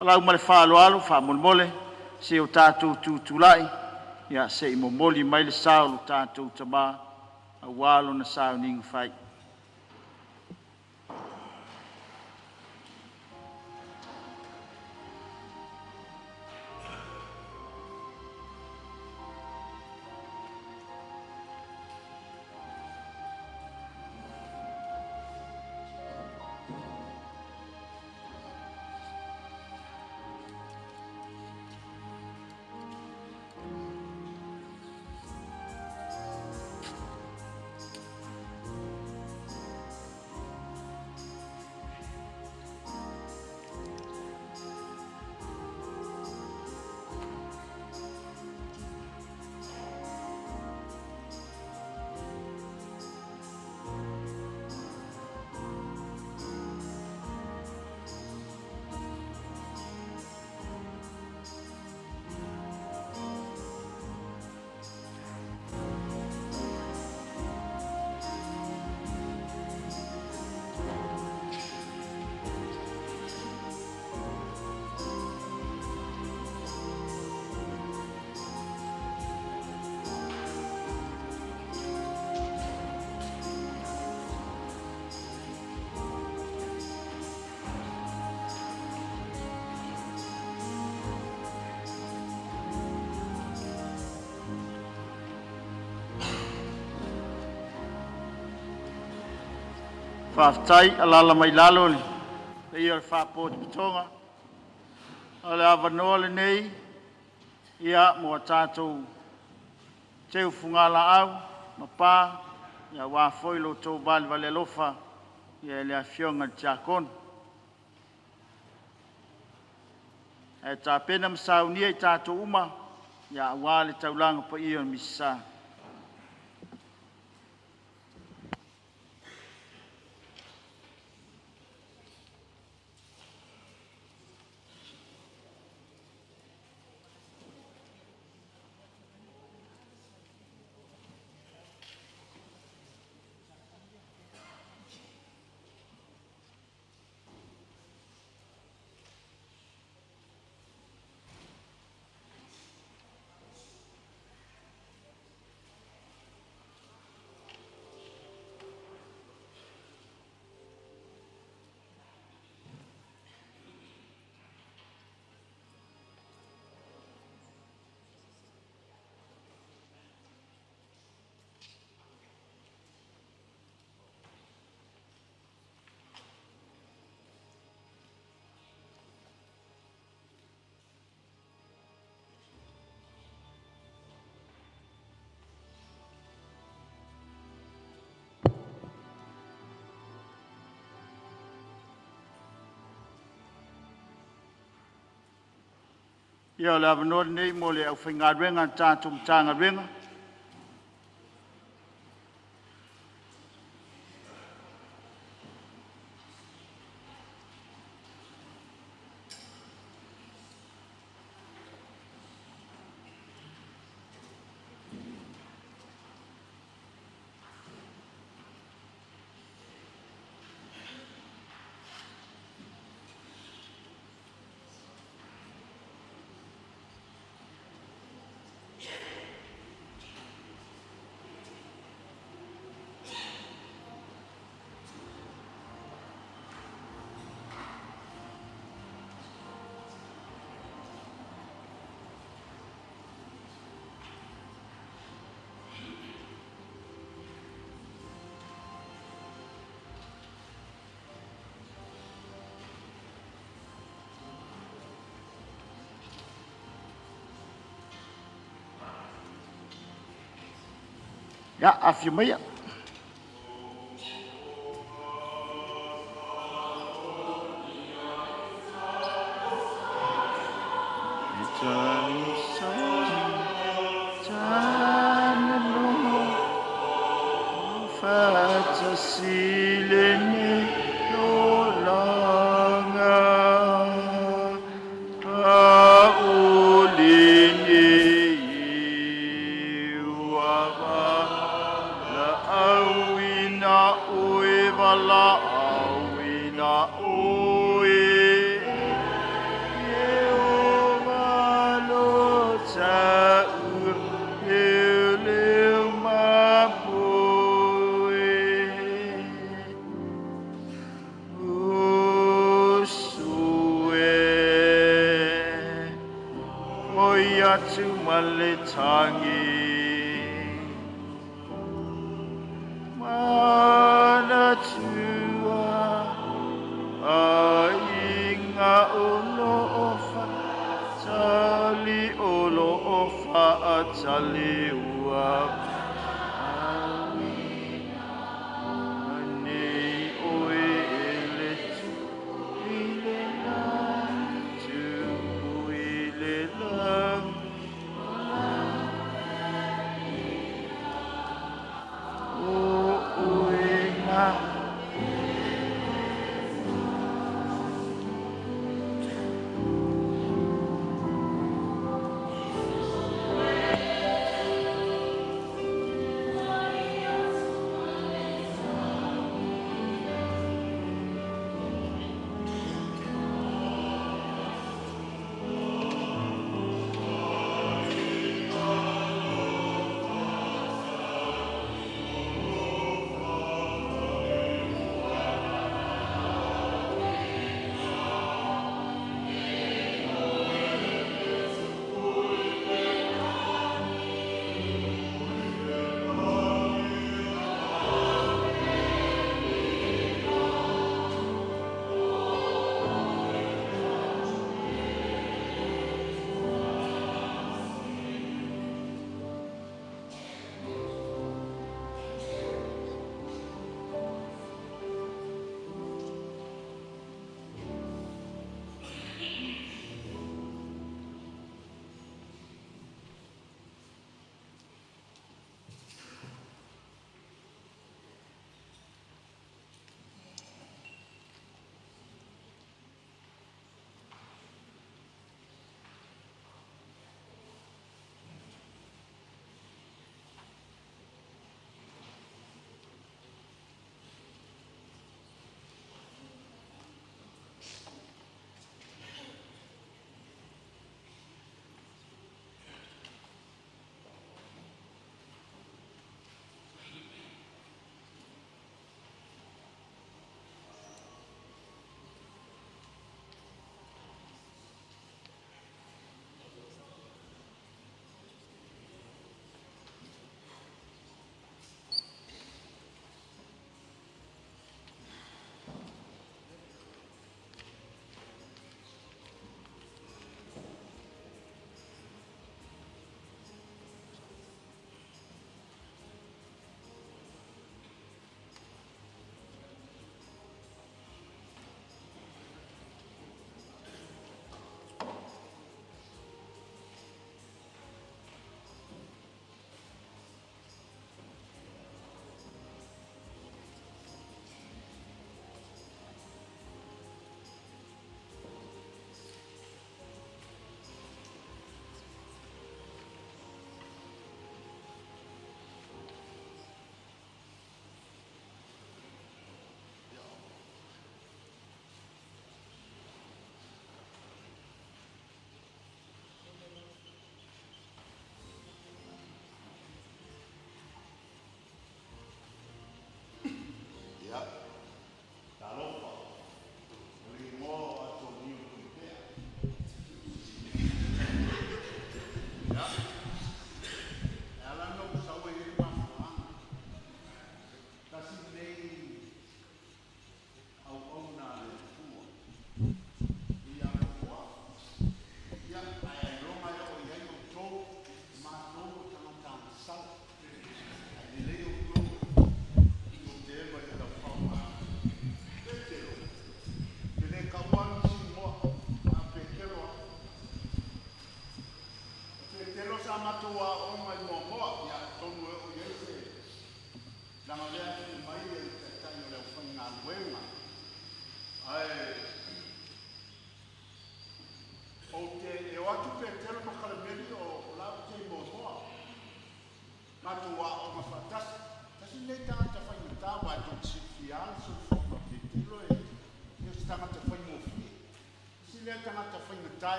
Lau male whaaloalo, whaamolmole, se o tātou tūtulai, ia se i momoli mai le sao tātou tamā, a walo na sao ningu whai. Whaftai alala mai lalo le ia le whapoti pitonga. O le awanoa le nei, ia mua tātou teu fungala au, mapā, ia wāfoi lo tō bali vale lofa, ia le awhionga le tiakon. E tā pena masaunia i tātou uma, ia wāle taulanga pa ion misa. Ia le avanoa nei mo le au whaingaruenga tātou mtanga ruenga. Ja, afje meer. atu male tangi mana tua ainga ono ofa tali olo ofa atali ua ani oe ele tu ile la tu ile la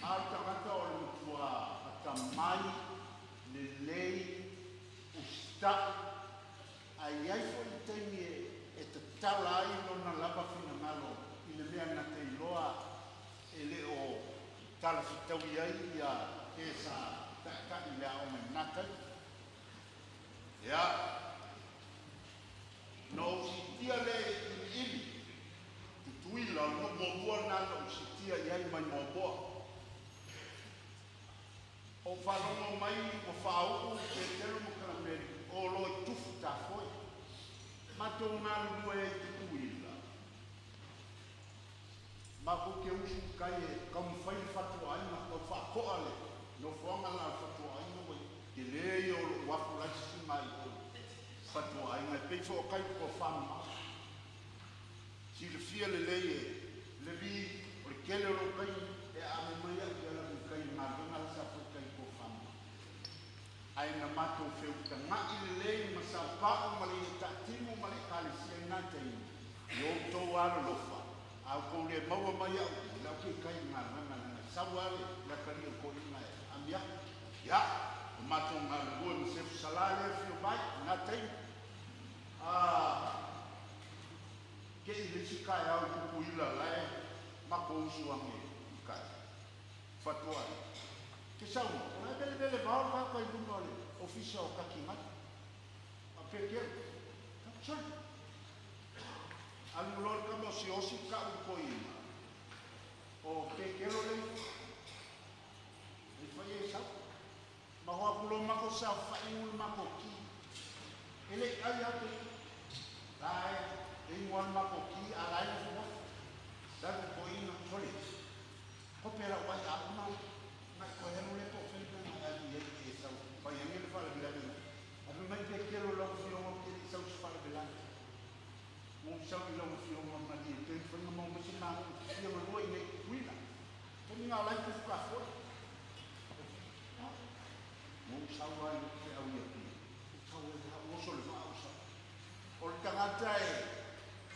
Al tangata o le tua atamai le lei usta ai ai fo i teimi e te tala ai lona lava fina ngalo i le mea na te iloa e le o tala fitau ai ia e sa ka i le au mai naka ia no si tia le ili tutuila no mo na no si tia ai mai mo boa o whanongo mai o whao e tero mo karameri o loi tufu ta foi mato ngā lua e tukuila ma ko ke usu kai e kam whai whatua aina o whakoa le no whanga la whatua aina wai ke lei o wafu laisi mai o whatua aina e peifo o kai ko whama si le fia le lei e le vi o le kele o kai e ame mai a ki ala kai ngā runga sa kai ko whama ai na mato feu ta ngai le lei ma sa pa ma le ta timo ma le kale si na te yo to ala lofa au ko le mau mai au la ki kai ngā runga na sa wale la kari ko ina amia ya mato ngā lua mi se salale fio bai na te ke i le si kai au kuku ila lai ma ko usuange kai fatua ke sau ona bele bao ka kai bunga le official ka kinga a peke ka al mulor ka mo si osi ka ko ina o peke lo le fai sa ma ho pulo ma ko sa fa ingul ma ko ki ele ai ate dai ingul ma ko ki alai fo da ko ina soli ko pera wa ya ma ma ko ya no le to fe na ali e sa fa ya ni fa la bila a mai pe ke lo fi mo ke sa fa la bila mo sa ki lo fi mo ma di te fa mo mo si na fi mo lo ine kuina ko ni ala ku ka fo mo sa wa ke au ya ki sa wa mo so le fa sa o le tangata e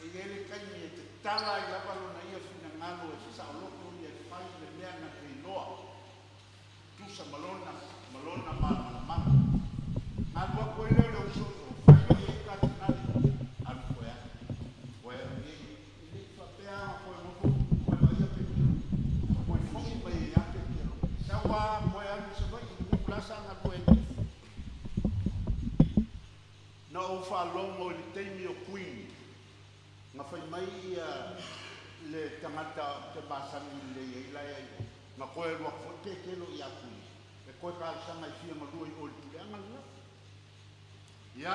ele kani e te tala i lapa lo na ia fina ngalo e sa loko ni e fai le mea na te noa tusa malona mana ngalo a koe leo leo so fai e ka tinali al koe e le whapea koe moko koe mai a pekiro koe foki mai e a pekiro sa wa koe anu sa vai i kukulasa nga koe na o whalongo i teimi o queen nga fai mai le tangata te basani le ila ia nga koe lua fote kelo ia kui e koe ka sanga i fia malua i oli tule anga lua ia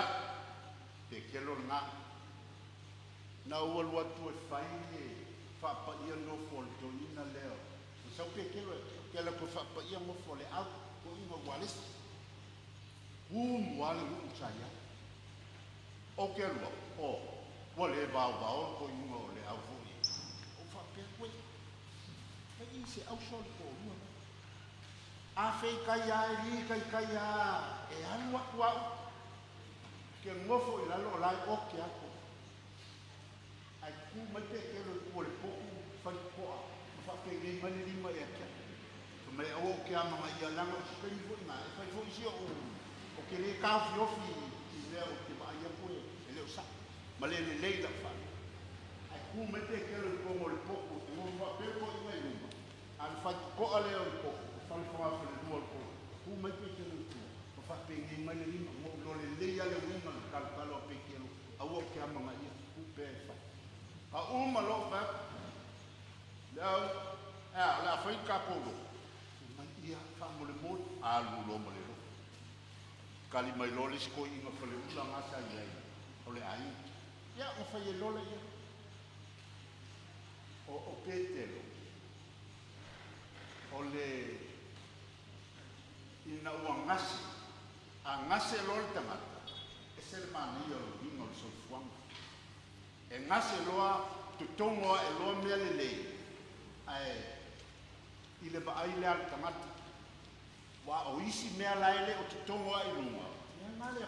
te kelo na ua lua tu e fai e whapa ia no fol to ina leo sa pe kelo ke la ko whapa ia mo fole au ko inga walis wale usaya o ke lua o wale bao ko inga ole au foi o whapea koe e ise au sol ko lua a fei kai a li kai a e anu aku au ke ngofo i lalo lai o ke ako ai ku mai pe ke lo ku le poku fai koa fa ke ngai mani lima e ke to mai o ke ama mai ia langa o ke ni foi mai fai foi si o ke le ka fiofi i le o ke mai ia pule e le sa ma le da fa ai ku mai pe ke lo ko le poku o fa pe ko i mai lima al fa ko ale o poku fa fa le dual ko ku mai pe ke lo ko fa pe ngai mani lima mo lo le ia le wima kalo pe ke lo au ke ama mai ia ku pe fa a uma lo fa la fai kapolo ma ia fa mo le mo a lu lo mo le kali mai lo le sko i no fole ula ngasa ia o le ai ia o fai lo le ia o Petelo o le ina ua ngasi a ngase lo le tangata e se le mani o le vino le sofuanga e ngase loa tutongo e loa mea le lei ai i le baai le al tangata wa o isi mea laele o tutongo ai lunga ia male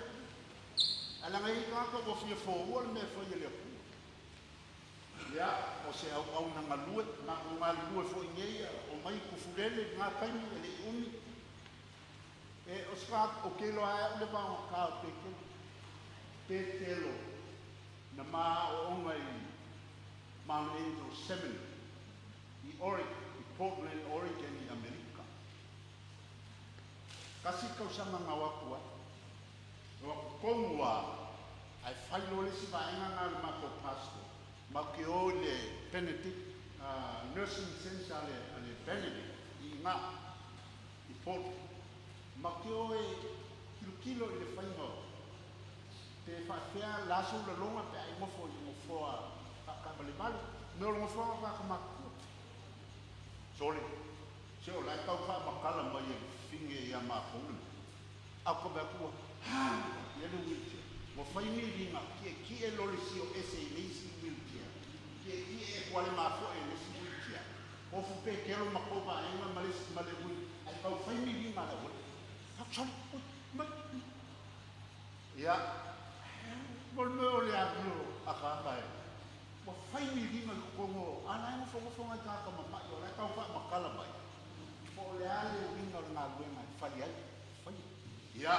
ala ngai ka ko fia fo wol me fo ile ia o o se au na ngalue na ngalue fo ngeia o mai ku fulele nga kaini ele umi e o ska o kelo a le ba ka Petelo na ma o ngai Mount Angel Seminary i Oregon, i Portland, Oregon i Amerika. Kasi kausanga nga wakua kongua ai whailo le si vaenga ngā le mako pastor ma ke o le Benedict nursing center ale Benedict i ngā i Portland ma ke o e kilo i le whainga te whawhea laso la longa pe ai mofo i mofo a kabalibali me o mofo a kakamaku sole se o lai tau wha makala mai e finge i a mahonu ako bea kua yele wheelchair mo whaini ringa ki e lori si o ese i leisi wheelchair ki e kuale mafo e leisi wheelchair o fupe kero makoba e nga male hui ai kau whaini ringa la wale sorry ya Volme o le aglo a kakai. Mo whaini ringa kongo, ana e whonga ka mamai, o lai kau wha makala mai. Mo le ale o ringa o ngā luenga, whai ai, whai. Ia,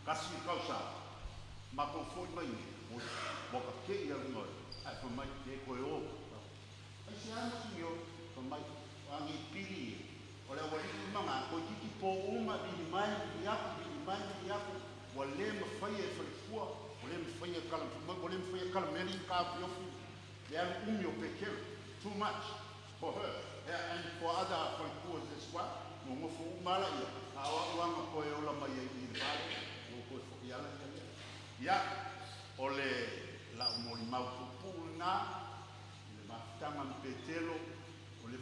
kasi kau sa, mako fwoi mai ni, mo ka kei a ringa, ai wha mai te koe o. Ai si ana si o, wha mai, wangi piri, o le wali manga, ko tiki po uma, bini mai, bini aku, wale mafai e whalifua, wale mafai e kalamfuma, wale mafai e kalameri ka piofu, le alu umi o pekele, too much for her, and for other whalifuas as well, mo ngofu umala ia, awa uanga koe ola mai e i vare, o koe whoki ala ia, o le la umori mau pupu nga, le mafitanga Petelo, o le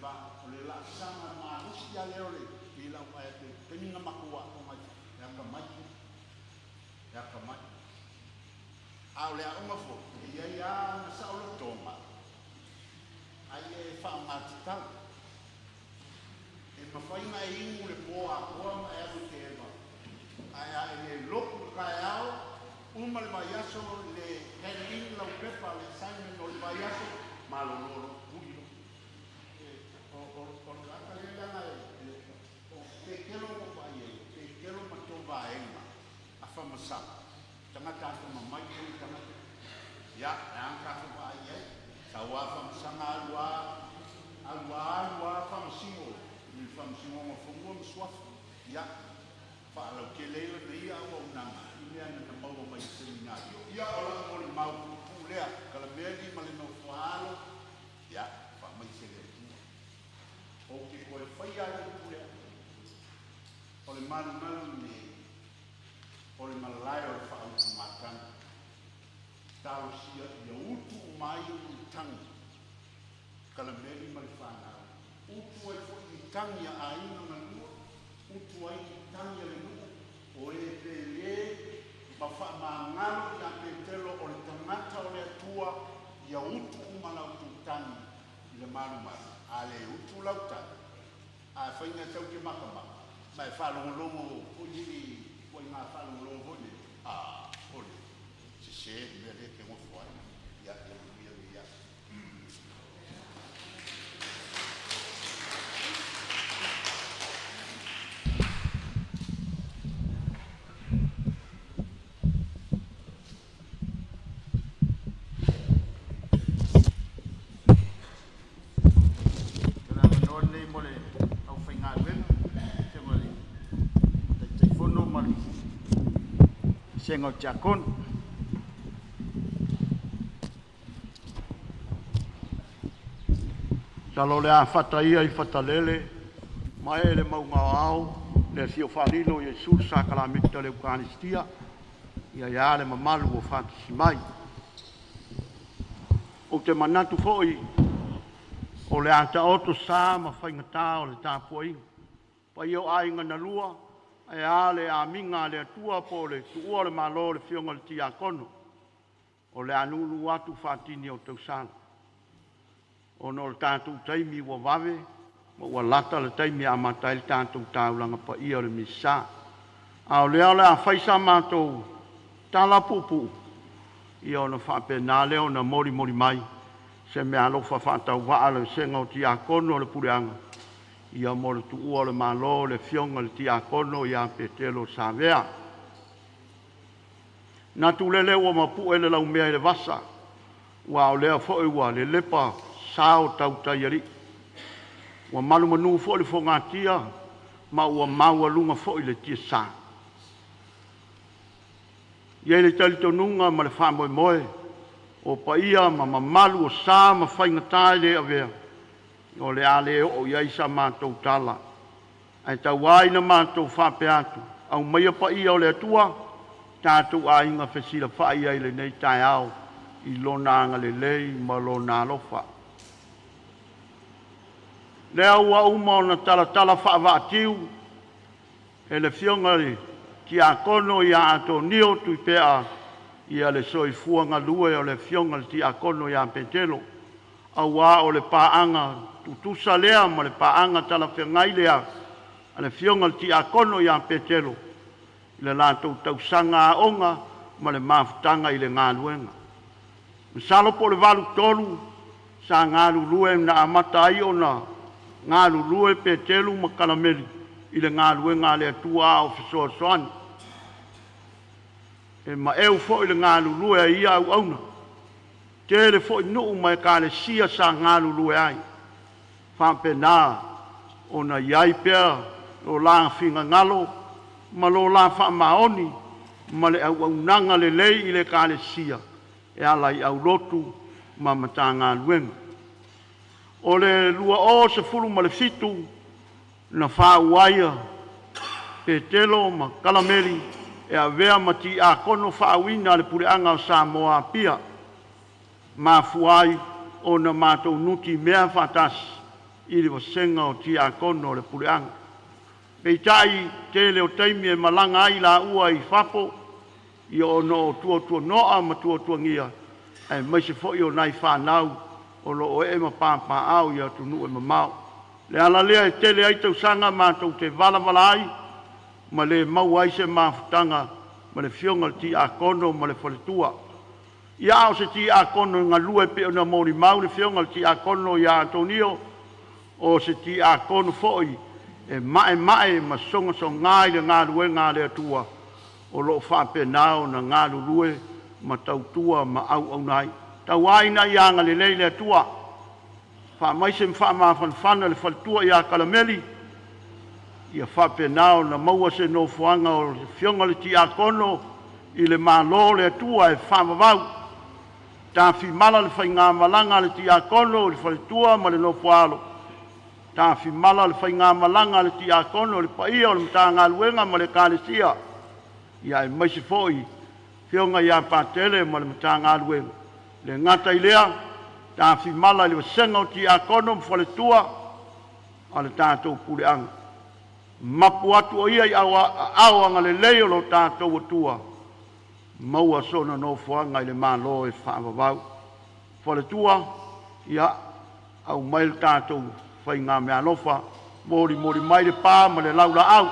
la sanga maarusi a leo le, i la uae te teminga makua o mai, e aka mai, ya kamai au le uma fo ia na sa o toma ai e fa matita e mafai mai ingu le po a ko ma e o tema ai le loku kaao uma le maiaso le heading la pepa le Simon o le maiaso malo loro pulilo o la kalenda na o te kelo mo vai te kelo ma to vai famasa tangata ko mamai ko tangata ya ang ka ko ba ye sawa famasa alwa famasingo ni famasingo mo fungo mo swaf ya fa lo ke le ni ya o nanga ni ana na mau mai seminario ya ola mo le mau pulea kala meli malino falo ya fa mai seminario o ke ko fa ya pulea o le malu ni o le malai o le whaautumatanga. Tau sia ia utu mai i tangi. Kalameri mai whanau. Utu ai fo i tangi a aina manua. Utu ai i tangi a le nua. O e pe le ma wha maangalo i a Petelo o le tangata o le atua ia utu umalau tu tangi i le marumari. A le utu lau tangi. A whainga tau ki makamaka. Mai whalongolongo o niri Poi ngā whalu lo hone, hone, se mele ke mo fuai, ia. Kena menor nei mole, au whainga wena, te mole. Mali sengo chakon talo le a fataia I fatalele mai le maunga au le sio falilo Jesus sakalamita le Eukaristia ia le mamalu o fatisi mai o te manatu foi o le ata oto sa ma whaingata o le tāpuai pa io ainga na lua e ale a minga le tua po le tuua le malo le fionga le tia kono o le anulu atu fatini o tausana o no le tātou taimi ua wawe ma ua lata le taimi a matai le tātou taulanga pa ia le misa a o le a whaisa mātou tala pupu ia o na whape nā leo na mori mai se mea alofa whaatau waa le senga o ti a kono le pureanga. Ia mo le tuua le malo le fionga le ti a kono ia Petelo Savea. Na tu lele ua mapu ele lau mea le vasa. Wa o lea fo ua le lepa sao tau taiari. Wa malu manu fo le fo ngatia ma ua maua lunga fo le tia sa. Ia le tali tonunga ma le wha moe moe. O pa ia ma malu o sa ma whaingatai le avea. O le ale o iai sa mātou tala. Ai tau waina mātou whape atu. Au mai pa ia o le atua. Tātou a inga whesira whai ai le nei tai au. I lona anga le lei ma lona alofa. Lea ua uma o na tala wha wa atiu. E le fionga le ki a kono i a ato nio tui pea. Ia le soi fuanga lue o le fionga le ti a kono i a Petelo. Aua o le paanga tutusa lea ma le paanga tala whengai lea. A le fionga le ti a kono i a Petelo. I le lātou tausanga a onga ma le mafutanga i le ngā luenga. Misalo po le walu tolu sa ngā lulue na amata ai o na ngā lulue Petelo ma kalameli i le ngā luenga le atua o fisoa soani. E ma eu fo i le ngā lulue a ia au auna. Tere fo i nuu mai ka le sia sa ngā lulue ai. Whampe nā o na iai pēr o la whinga ngalo ma lo la wha maoni ma le au nanga le lei i le ka le sia. E ala i au lotu ma mata ngā luenga. O le lua o se fulu ma le fitu na wha uaia Petelo ma kalameri e a vea mati a kono whaawina le pureanga o Samoa pia. Ma fuai o na mātou nuti mea whatas i le wasenga o ti a kono le pureanga. Peitai te leo taimi e malanga ai la ua i whapo i o no tua noa ma tua ngia. E mai se fo i o nai whanau o lo o e ma pāpā au i atu nu e ma mau. Le ala lea e tele ai tau sanga mātou te vala ai. Ma le mau ai se mafutanga ma le fionga le ti a kono ma le whaletua. Ia o se ti a kono ngā lue pe o na mori mau le fionga le ti a kono i a Antonio o se ti a kono foi e mae ma songa so ngai le ngā lue ngā le atua o lo whape nao na ngā lue ma tautua ma au nai. Tau aina i anga le le atua. Wha mai se mwha mawhanwhana le whaletua i a kalameli. Ia whape nao na maua se no fuanga o fionga le ti a kono i le malo le atua e whamawau. Tā whi mala le whai ngā malanga le ti a kono le whaletua ma le no fualo. Tā whi mala le whai ngā malanga le ti a kono le paia o le mta ngā luenga ma le kālesia. Ia e maise foi fionga ia patele ma le mta ngā luenga. Le ngata i lea tā whi mala le wasenga o ti a kono ma whaletua a le tātou pureanga. Mapu atu o ia i awanga le leo lo tātou atua. Maua sona no fuanga i le malo e whaamawau. Whaletua, ia au mai le tātou whai ngā mea lofa. Mori mai le pā ma le laura au.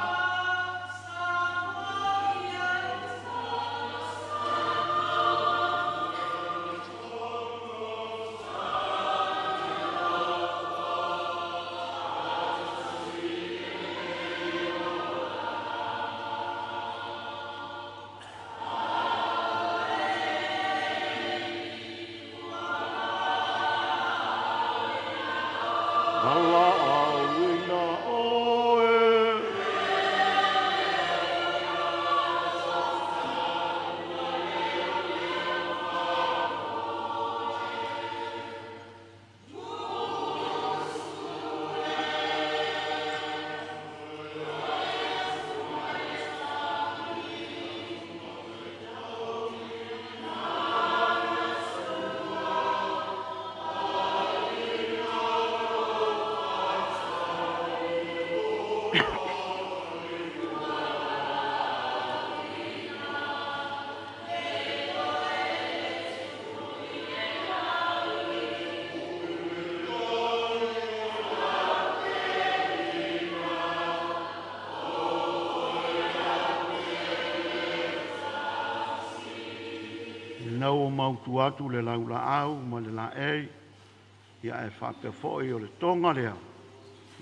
Nau o mautu atu le laula au ma le la ei ia e whape fo'i o le tonga lea.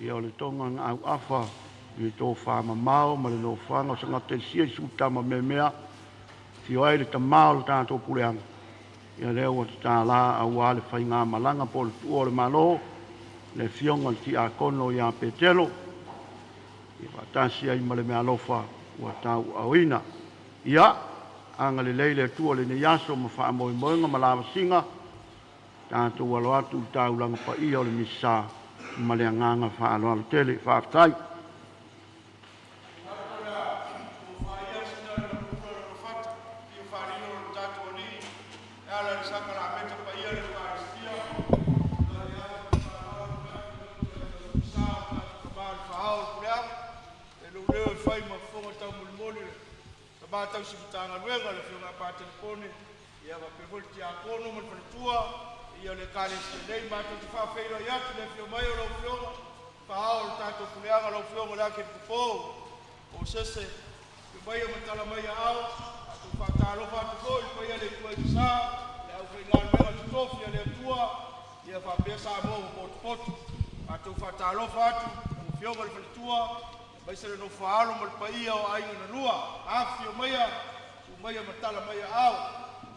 Ia o le tonga ngā au awha, i tō whāma mao, ma le no whanga, sa ngā te sia i sūtama me mea, si o aere ta mao le tātou pureanga. Ia leo o te tā la au ale whai ngā malanga po le tua o le malo, le fionga ti a kono ia Petelo, ia whatasi ai ma le mea lofa ua tau auina. Ia, anga le leile tua le ne yaso ma wha moi moinga ma lawa singa, tātou alo atu tau langa pa ia o le misa, ma le anganga wha alo alo tele, whaatai. Batau si tanga luenga le fiona pa telefone ia va pe volti a kono mo tua ia le kale se dei ma tu fa feiro ia tu le fio mai o lo fiona fa o tato kuleanga lo fiona la ke po o sese ke mai o tala mai ao tu fa talo fa tu ko po ia le tua sa le au fe ngal mai tu tofia le tua ia fa pesa mo pot a tu fa talo fa tu fiona le tua mai se no faalo mal paia o ai na lua afio maia tu maia matala maia au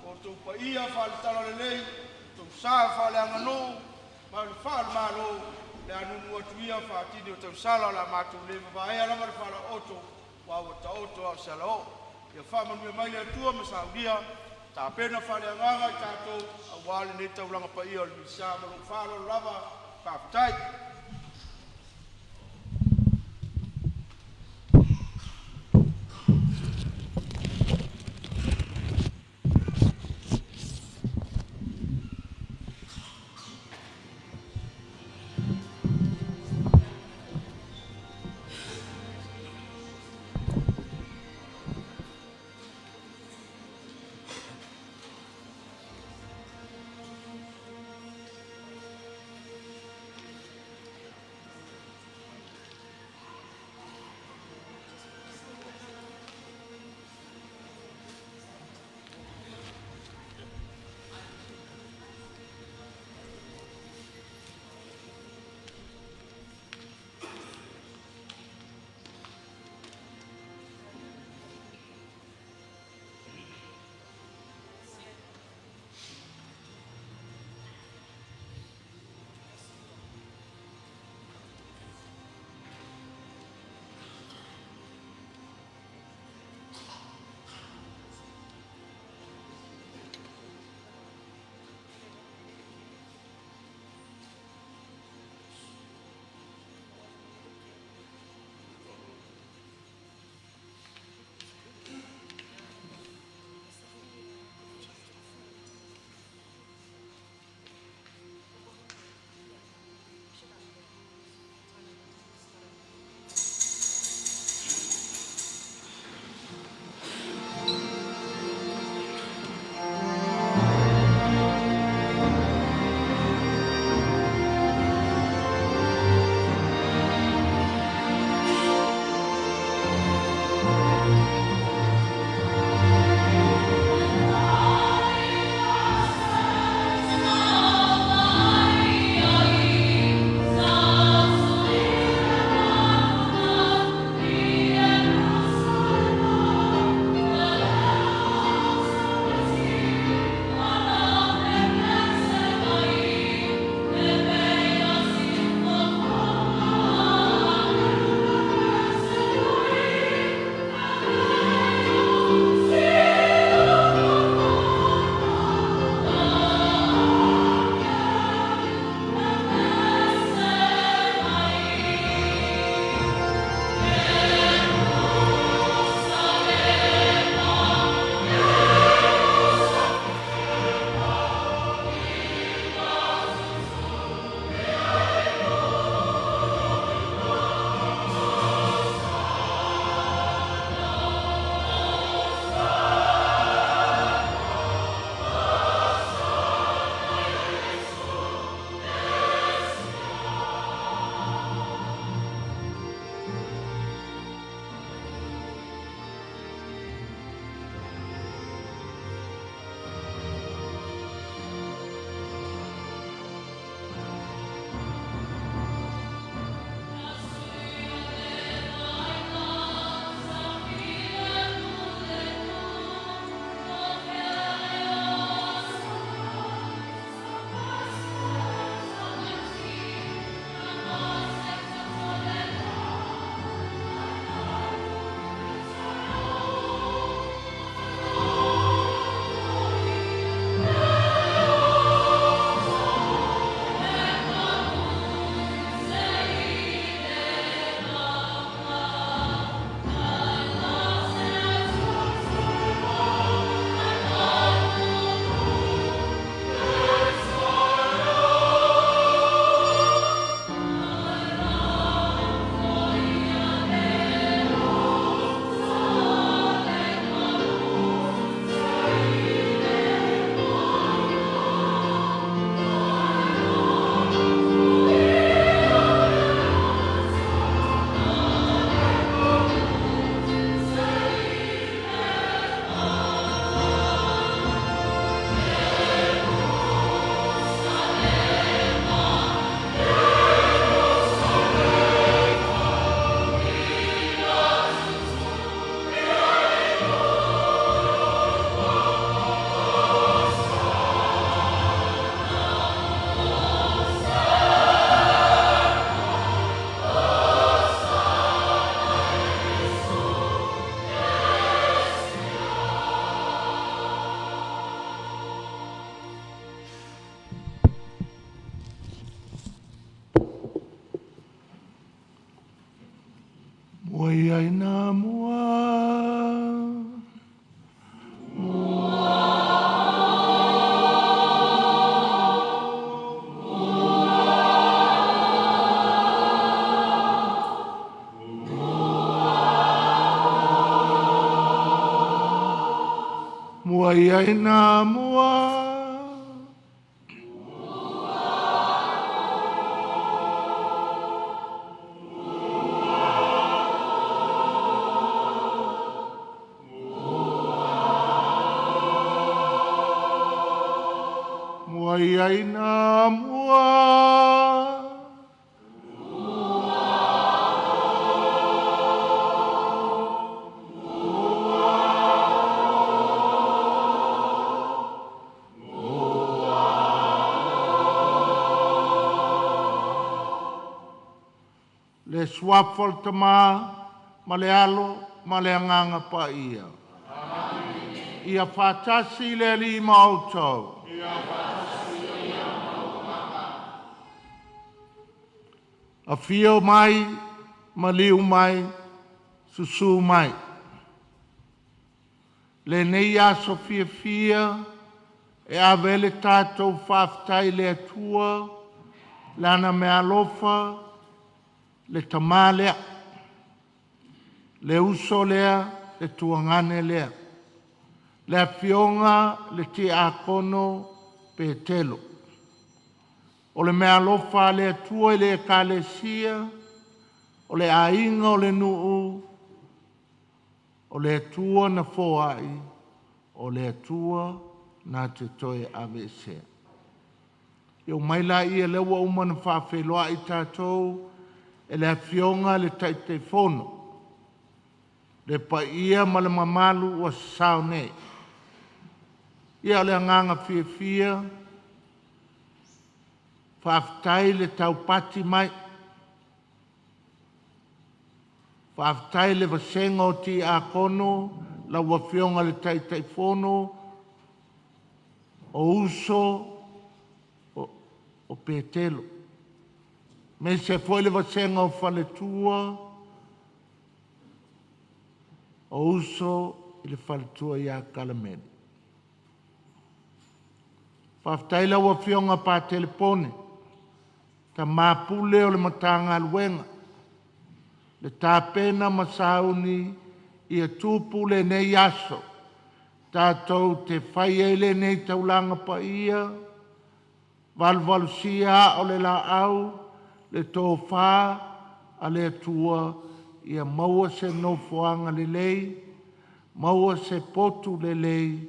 o tu paia fa tala le lei tu sa fa le angano ma le fa malo le anu mo tuia fa tini o tu sala la matu le vai ala ma fa la oto wa o ta oto a salo ia fa ma mai le tua ma saudia ta pena fa le nganga ta to a wale ne ta ulanga paia o le sa ma lo fa lo lava pa tai Mua iai nā mua. Mua iai nā mua. Le swafol tama, ma le alo, ma le anganga pa ia. Ia whatasi le li mautou. A fio mai, ma liu mai, susu mai. Le nei aso fia fia, e avele tātou whaftai le atua, lana me alofa, le tamalea, le uso lea, le tuangane lea, le afionga, le ti akono, Petelo. O le mea lofa le atua i le kalesia, o le ainga o le nuu, o le atua na foai, o le atua na te toe avesea. Iau maila ia lewa umana whawheloa i tātou, e le afionga le taitefono, le pa ia ma le mamalu wa sao nei. Ia le anganga fia fia, whaftai le taupati mai, whaftai le vasenga o ti a kono, la wafionga le taitefono, o uso o Petelo. Me se foi le vasenga o faletua, o uso i le faletua ia kalameni. Whaftai la wafionga pa telepone, ta mapule o le matanga aluenga, le tāpena masauni i a tūpu le nei aso, tātou te whai ele nei taulanga pa ia, valvalusia o le la au, le tō whā a le atua ia maua se nofoanga le lei, maua se potu le lei,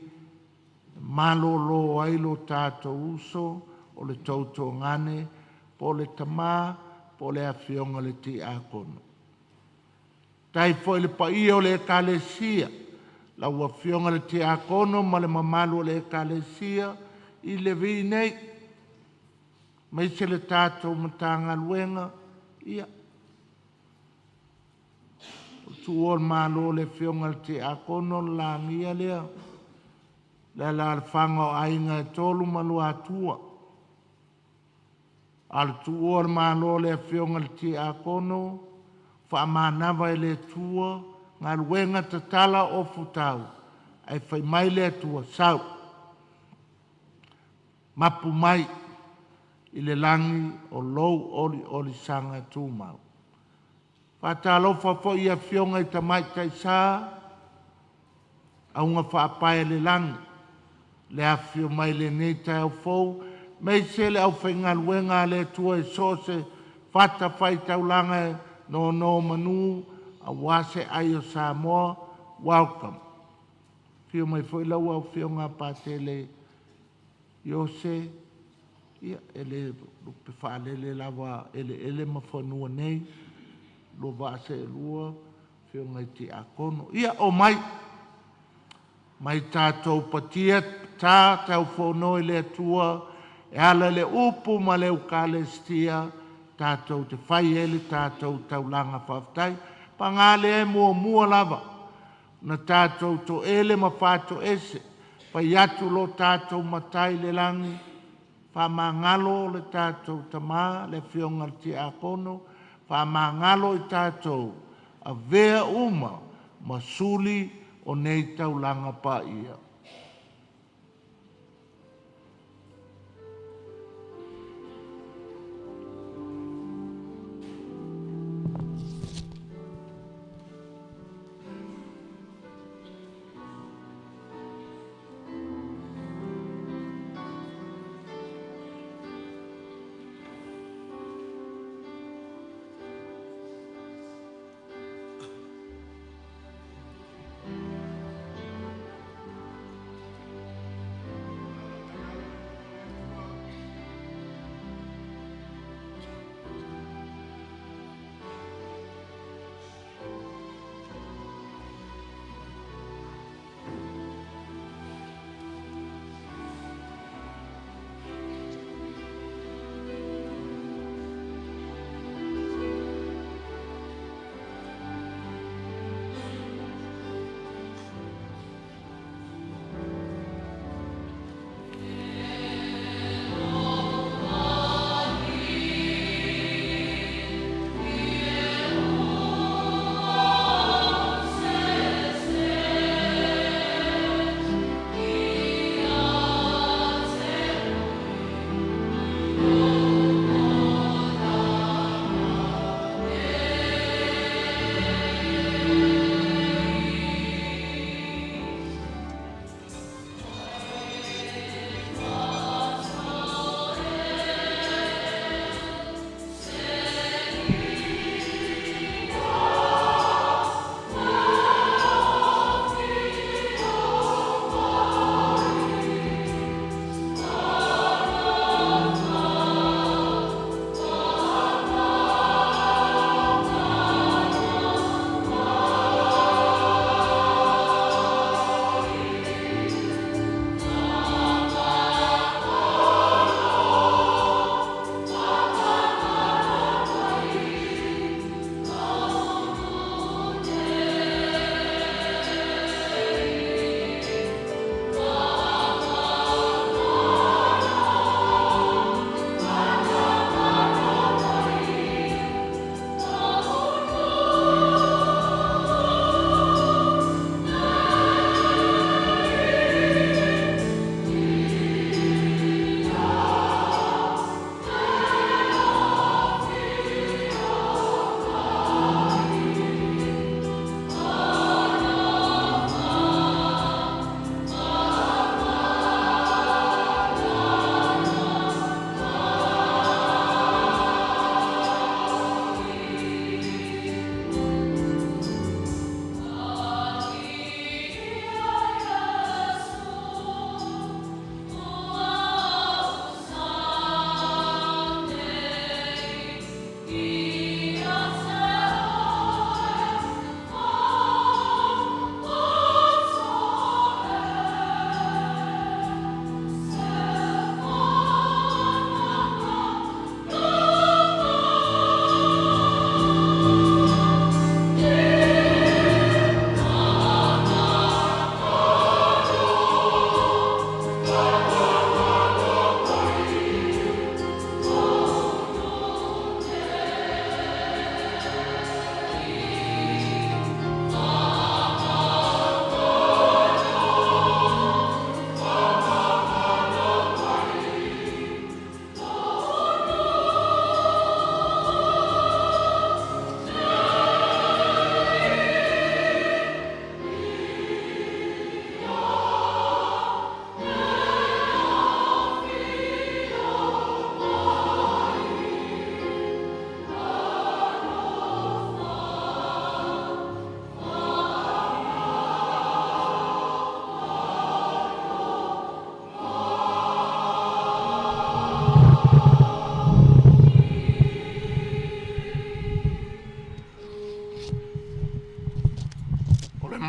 malolo ailo tātou uso o le tauto ngane, po le tamā, po le awhionga le ti akono. Tai foi le paia o le kalesia, la awhionga le ti akono, ma le mamalu o le kalesia, i le vi nei, mai se le tātou matanga luenga, ia. Tuol malo le whionga le ti akono, la mia lea, le la whanga o ainga e tolu malu atua. Al tuol malo le whionga le ti akono, whaamanawa e le tua, ngā luenga te tala o futau, ai whai mai le tua sau. Mapu mai, i le langi o lou oli sanga tūmau. Whātalofa fo ia whionga i tamai tai sā, aunga whaapae le langi, le awhio mai le nei tai au fou, mei se le au whainga luenga le tua e sose, whata whai taulanga e no manu, a wase ai o Samoa, welcome. Whio mai fo ilau au whionga pātele, Iose, ia ele lupe whaalele lawa ele mawhanua nei, lo vase lua, whio ngai ti akono. Ia o mai tātou patia, tā tau whanoi le tua, e ala le upu ma le ukalestia, tātou te whai ele, tātou taulanga whaftai, pa ngāle e mua lava, na tātou to ele ma whātou ese, pa iatu lo tātou matai le langi, whamangalo le tātou tamā, le whionga ti akono, whamangalo i tātou, a vea uma, masuli o nei taulanga pa ia.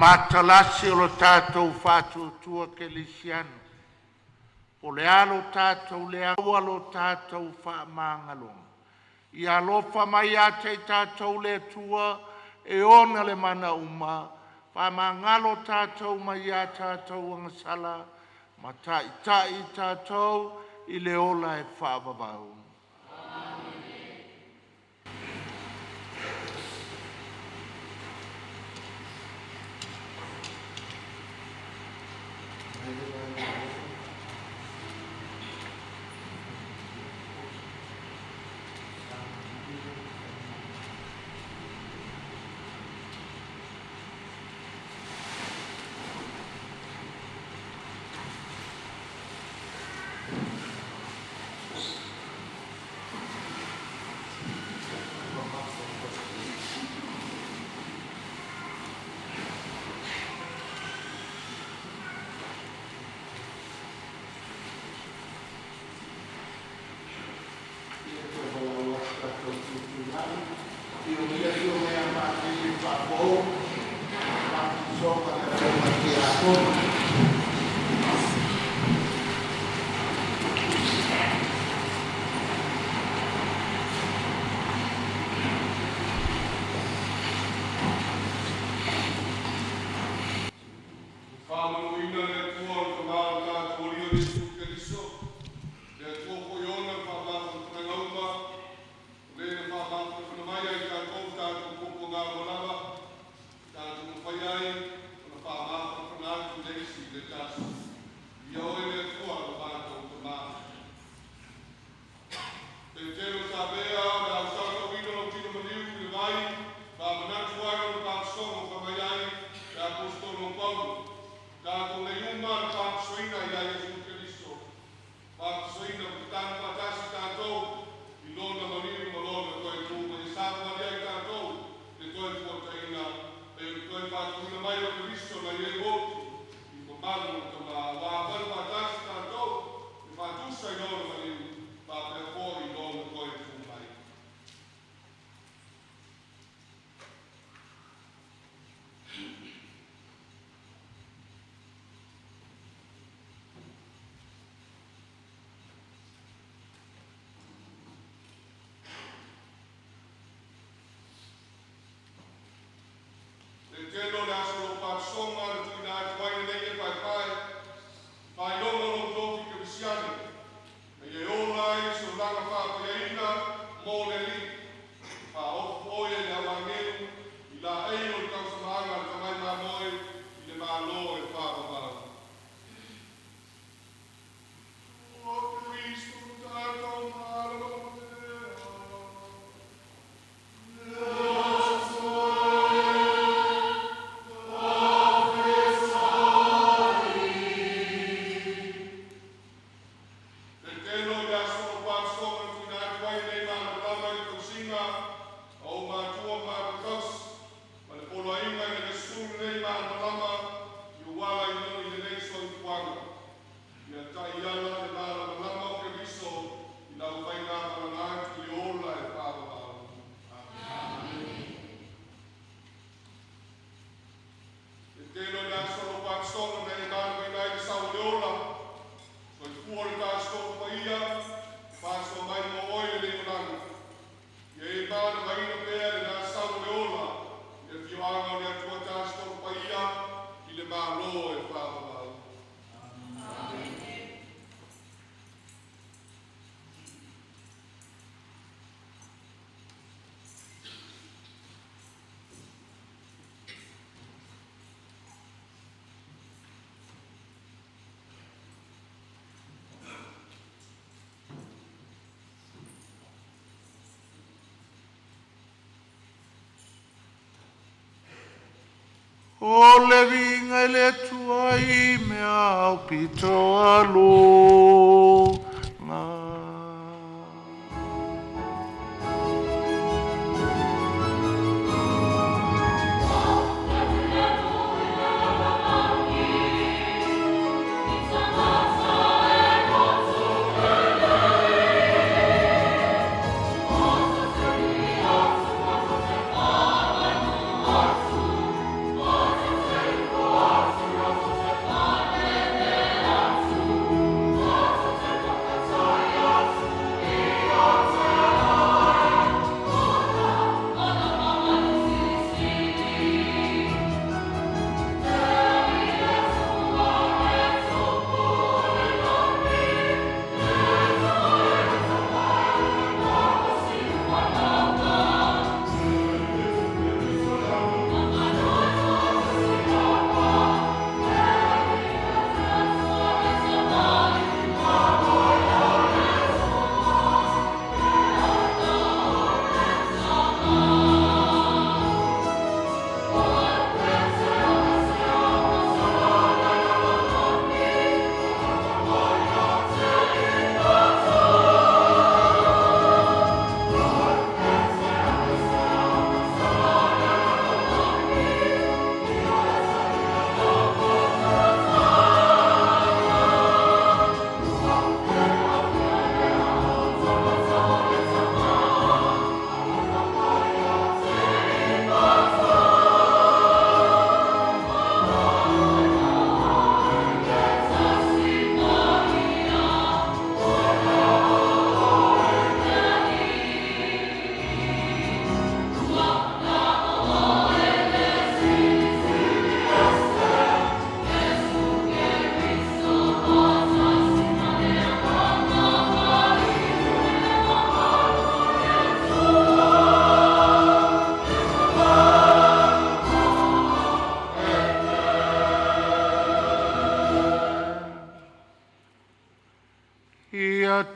matalasi o lo tātou whātuatua ke lisiano. Po le alo tātou le aua lo tātou whaamāngalonga. I alofa mai a te tātou le tua e ona le mana uma. Whaamangalo tātou mai a tātou angasala. Ma tai tātou i le ola e whaababau. O le vinga le tua I mea au pito alo ngā.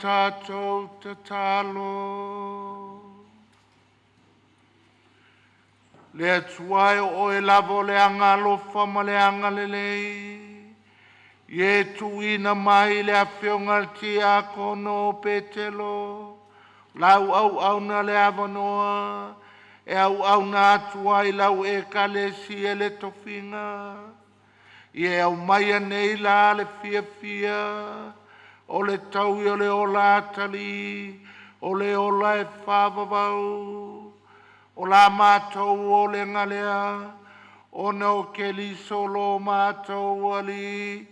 tātou te talo. Le atuai o e lavo le angalo fama le angalelei. Ye tuina mai le awhionga tia kono Petelo. Lau au na le avanoa. E au na atuai lau e kalesi e le tofinga. Ye au mai nei la le fia. O le tau i o le ola atali. O le ola e whavavau. O la mātou o le ngalea. O no ke li solo mātou ali.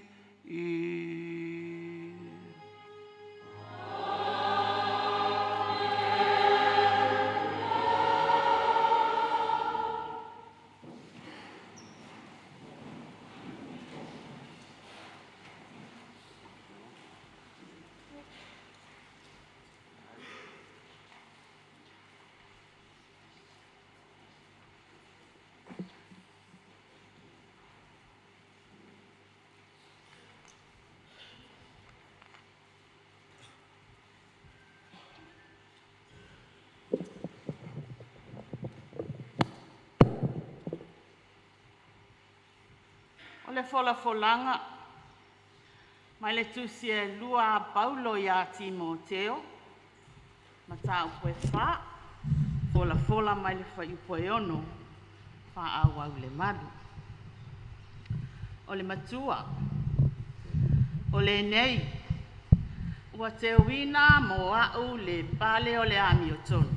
Le folafolanga mai le tusi e lua Paulo ia Timoteo ma tau koe wha fola mai le whaiupo e ono wha au le madu o le matua o le nei ua te uina mo au le pale o le ami o tonu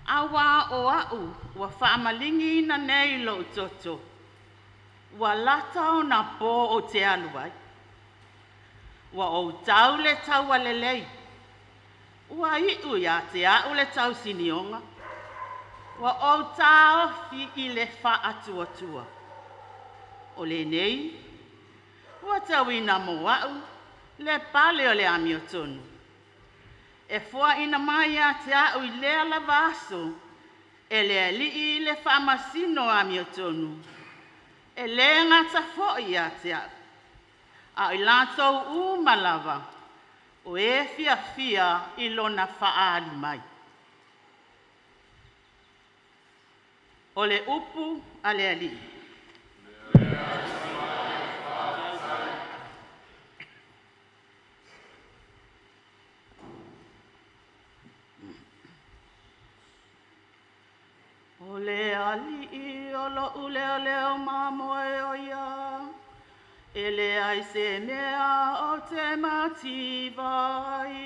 awa o au ua whaamalingi na nei lo toto. Ua lata o na pō o te aluai. Ua o tau le tau alelei. Ua iu ia te au le tau sinionga. Ua o tau fi i le wha atua. O le nei, ua tau ina mo au le pale o le ami o tonu. E fua ina mai a te au i lea la vaso. E le li i le whamasino a mi o tonu. E le ngata fo'i a te au. A i lātou malava. O e fia i lona whaali mai. O le upu a le ali. O le ali i o lo ule o leo mamoe o ia. E le ai se mea o te mativai.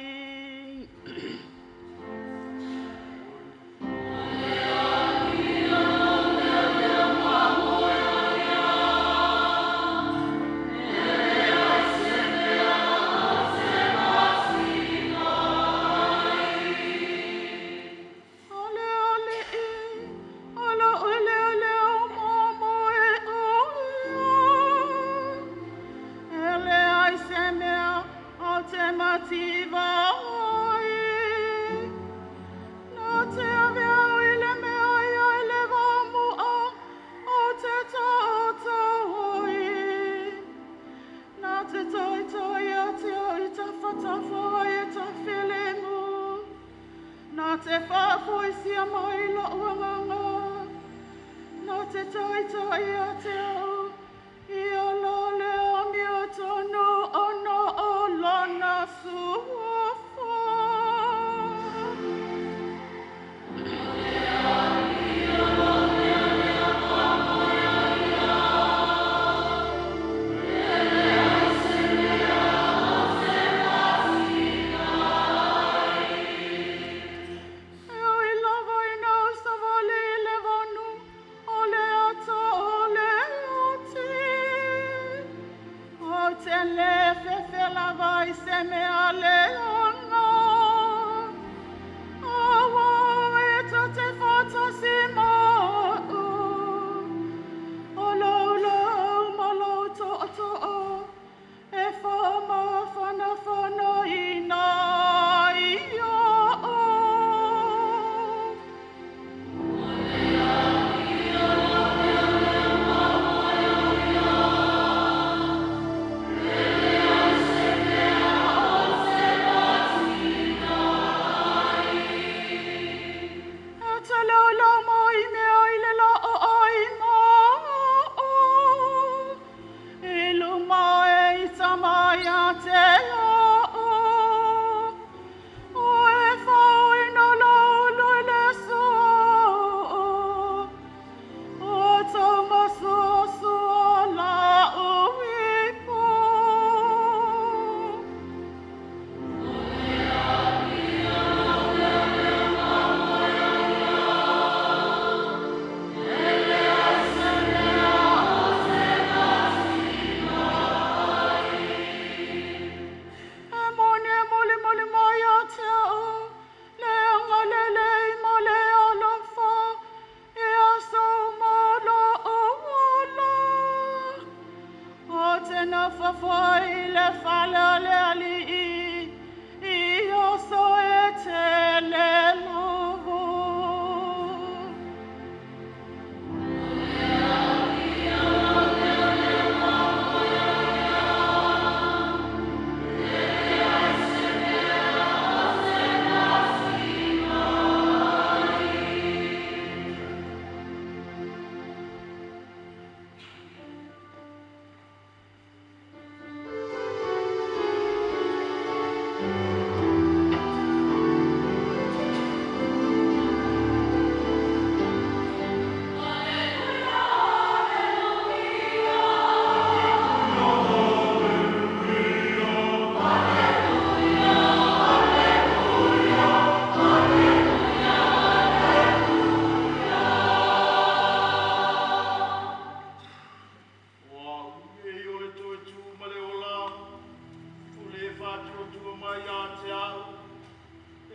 ia te au,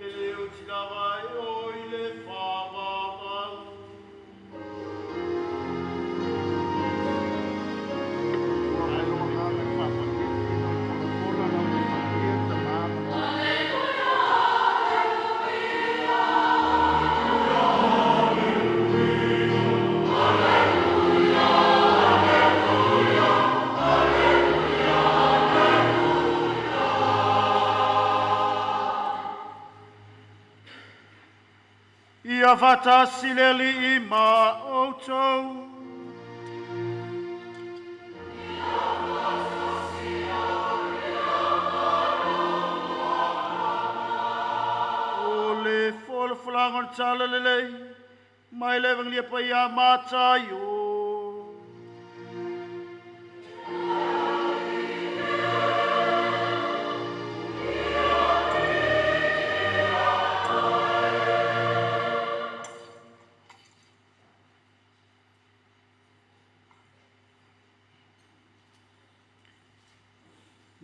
e leo ti lava e o i le whāwāwau. Ia whatasi le li I ma outou. O le wholawhalangon tala lelei, mai le wanglia pa ia mātai o.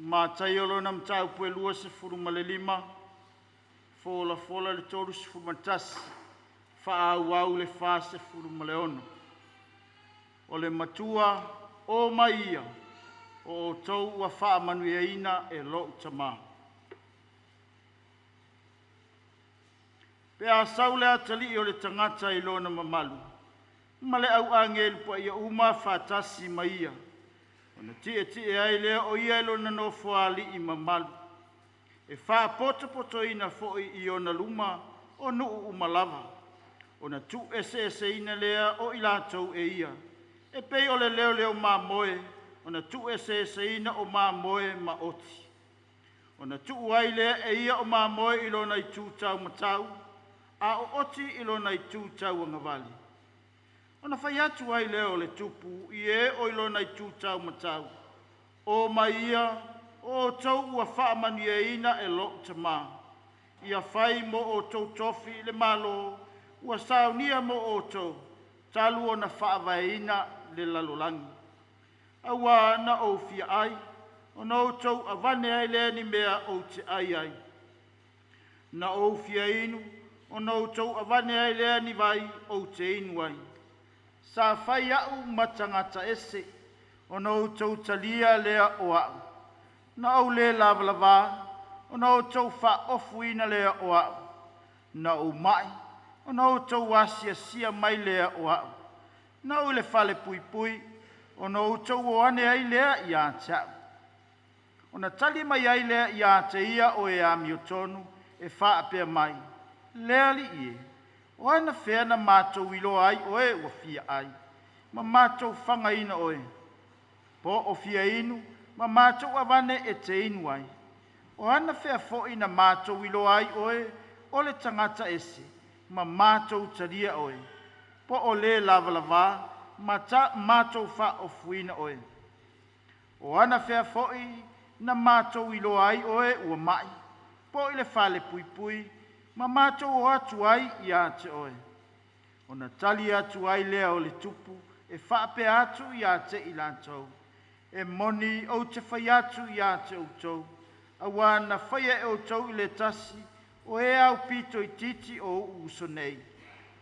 Mātai o lona mtau pue lua se furu ma le lima, fola le toru se furu matasi, whaau le wha se furu ma le ono. O le matua o maia, o tau ua wha manuia ina e lo tama. Pea saule atali o le tangata I lona mamalu, ma le au angelu pa ia uma whatasi maia. Ona tie ai lea o ia lona no fuali I mamalu. E wha poto ina foi I ona luma o nuu umalava. Ona tu ese ina lea o I lātou e ia. E pei o le leo mā moe, ona tu ese ina o mā moe ma oti. Ona tu ai lea e ia o mā moe I lona I tūtau matau, a o oti I lona I tūtau angavali. Ona whai atu ai leo le tupu I e o ilona I tūtau matau. O maia, o tau ua whaamania ina e lo tama. Ia whai mo o tau tofi le malo, ua saunia mo o tau. Talu o na whaawai ina le lalolangi. Awa na o fia ai, o na o tau avane ai lea ni mea o te ai. Na o fia inu, o na o tau avane ai lea ni vai o te inu ai. Sa whai au matangata ese, o na o tau talia lea o au. Na au le lava, o na o tau wha ofuina lea o au. Na o mai, o na o tau wasia sia mai lea o au. Na o le fale pui, o na o tau o ane ai lea I a te au. O na tali mai ai lea I a te ia o e a miotonu, e wha apea mai. Lea li ie. O ana whea na mātou ilo ai oe ua fia ai. Ma mātou whanga ina oe. Po o fia inu, ma mātou awane e te inu ai. O ana whea fo ina mātou ilo ai oe, o le tangata ese, ma mātou taria oe. Po o le lava, ma ta mātou wha o fuina oe. O ana whea fo ina mātou ilo ai oe ua mai. Po ile whale pui, ma mātou o atu ai I a te oe. O na tali atu ai lea o le tupu, e whaape atu I a te I lantou. E moni o te whai atu I a te outou. Awa na whaia e outou I le tasi, o e au pito I titi o uso nei.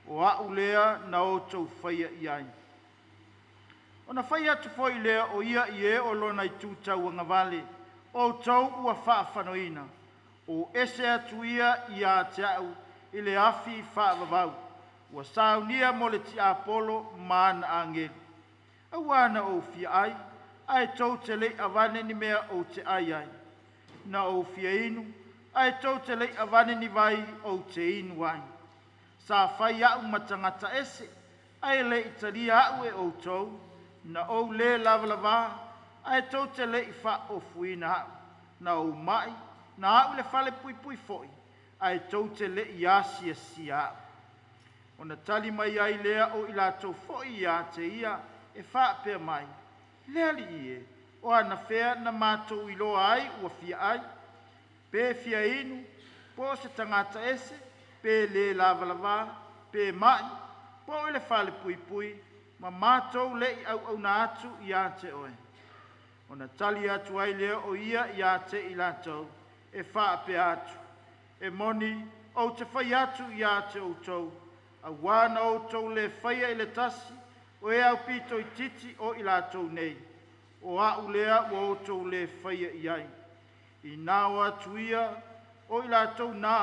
O au lea na outou whaia I ai. O na whai atu foi lea o ia I e o lona I tūtau angavale, outou ua whaafanoina. O ese atu ia I a te au I le afi whaavavau. Ua saunia mo le ti apolo mana angelu. Awana o fia ai tau te lei avane ni mea o te ai. Na o fia inu, ai tau te lei avane ni vai o te inu ai. Sa whai au matangata ese, ai le italia au e o tau. Na o le lava, ai tau te lei wha o fuina au. Na o mai, na au le fale pui foi, ai tau te le iasia si au. O na tali mai ai lea o ila tau foi ia te ia, e wha pia mai. Lea li ie, o ana whea na mātou iloa ai ua fia ai. Pe fia inu, po se tangata ese, pe le lava, pe mai, po le fale pui, ma mātou le I au na atu ia te oe. O na tali atu ai lea o ia te ila tau, e whaape atu. E moni o te whai atu i a te outou. A wana outou le whaia i le tasi, o e au pito i titi o i lātou nei. O a ulea o outou le whaia i ai. I nāo atu ia o i lātou nā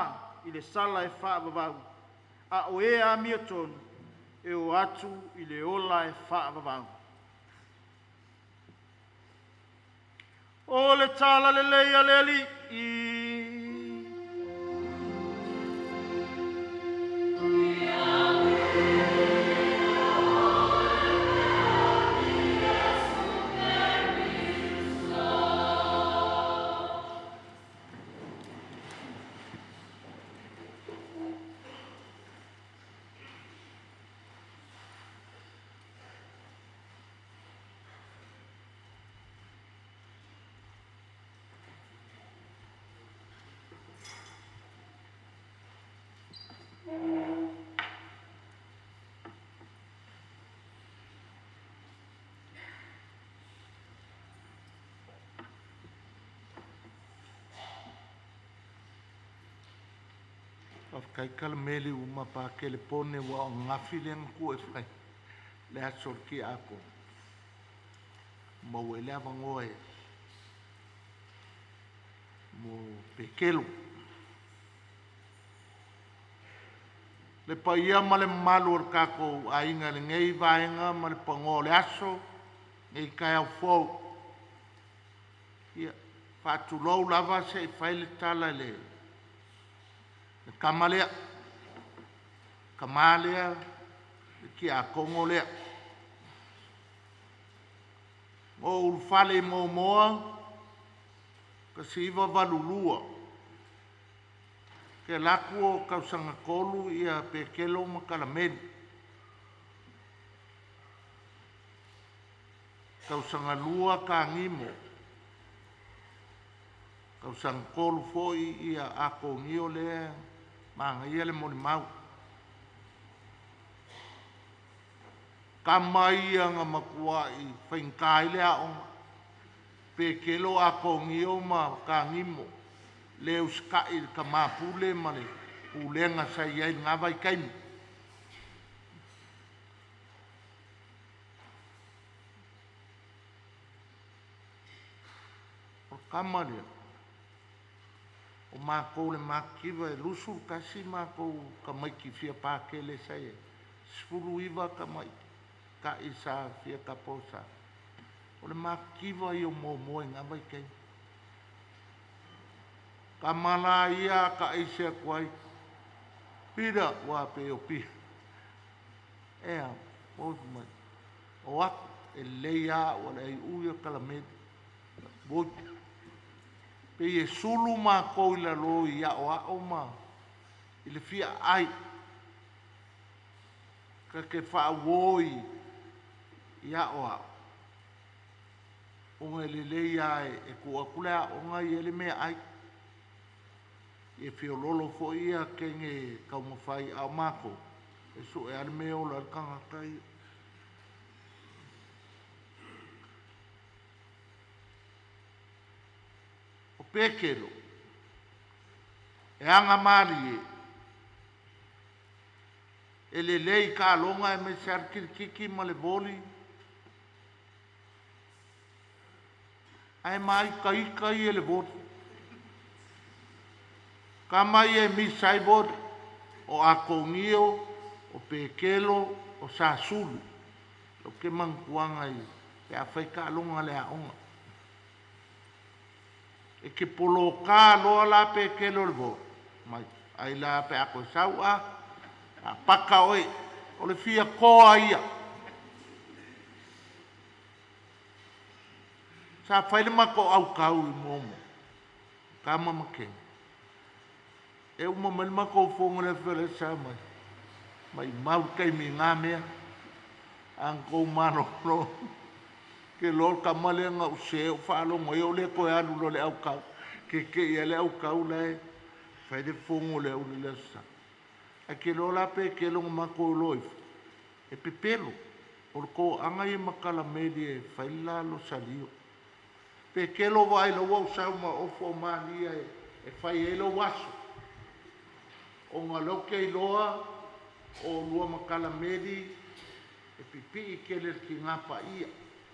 i le sala e whaavavau. A o e a mia tonu e o atu i le ola e whaavavau. O le tala le leia le ali i Kai kala meli uma pa kele pone wa ngafi le ku e fai. Le asor ki ako. Mo ele avangoe. Mo pekelo. Le pa ia male malur kako ainga le ngei vaenga male pango le aso. Ngei kai au fou. Ia fatu lou lava se fai le tala le. Kamalea, kamalea, ki a kongo lea. O ulfale mo moa, ka siva valulua. Ke laku o kausanga kolu ia pekelo makalameni. Kausanga lua ka ngimo. Kausanga kolu foi ia ako ngio lea. Manga ia le moni mau. Kamai anga makua i whainkai lea onga. Pekelo a kongio ma ka ngimo. Leo skai ka mapule male. Pulenga sa iai ngawai kaimi. O kamaria. O mākou le mākiwa e lusu kasi mākou ka mai ki fia pākele sai e. Sfuru iwa ka mai ka isa fia ka posa. O le mākiwa i o mōmoe ngā mai kei. Ka mana ia ka isa kuai. Pira wā pe o pi. Ea, o mai. O aku e leia o le ai uia kalamedi. Boki. Pe e sulu ma kou ila lo i a o ma. I le fia ai. Ka ke wha woi i a o. Onga le lei ai e kua kulea onga i ele mea ai. E fio lolo fo ia kenge kaumawhai a mako. E so e ale mea o la kanga kai. Pekelo. E anga mari e. E le lei ka longa e me ser kiki ma le voli. Ai mai ka i e le voli. Ka mai e mi sai voli. O akongio, o pekelo, o sasulu. O ke manguanga i. Pe a fai ka longa le a onga. E ke polo ka loa la pe ke lorbo. Mai, ai la pe ako sau a paka oi, o le fia koa ia. Sa whaile mako au kau i momo. Ka mama ke. E uma mali mako fonga le fere sa mai. Mai mau kai mi ngā mea. Anko mano no. Ke lor kamale nga use o falo ngoi o le ko alu lo le au kau ke ia le au kau le fai de fongo le o le sa a ke lo la pe ke lo ma ko lo e pepelo o ko anga i makala medi e fai la lo salio pe ke lo vai lo o sa ma o fo mania e e whai e lo waso. O ngā loke i loa, o lua makala meri, e pipi i kele ki ngapa ia.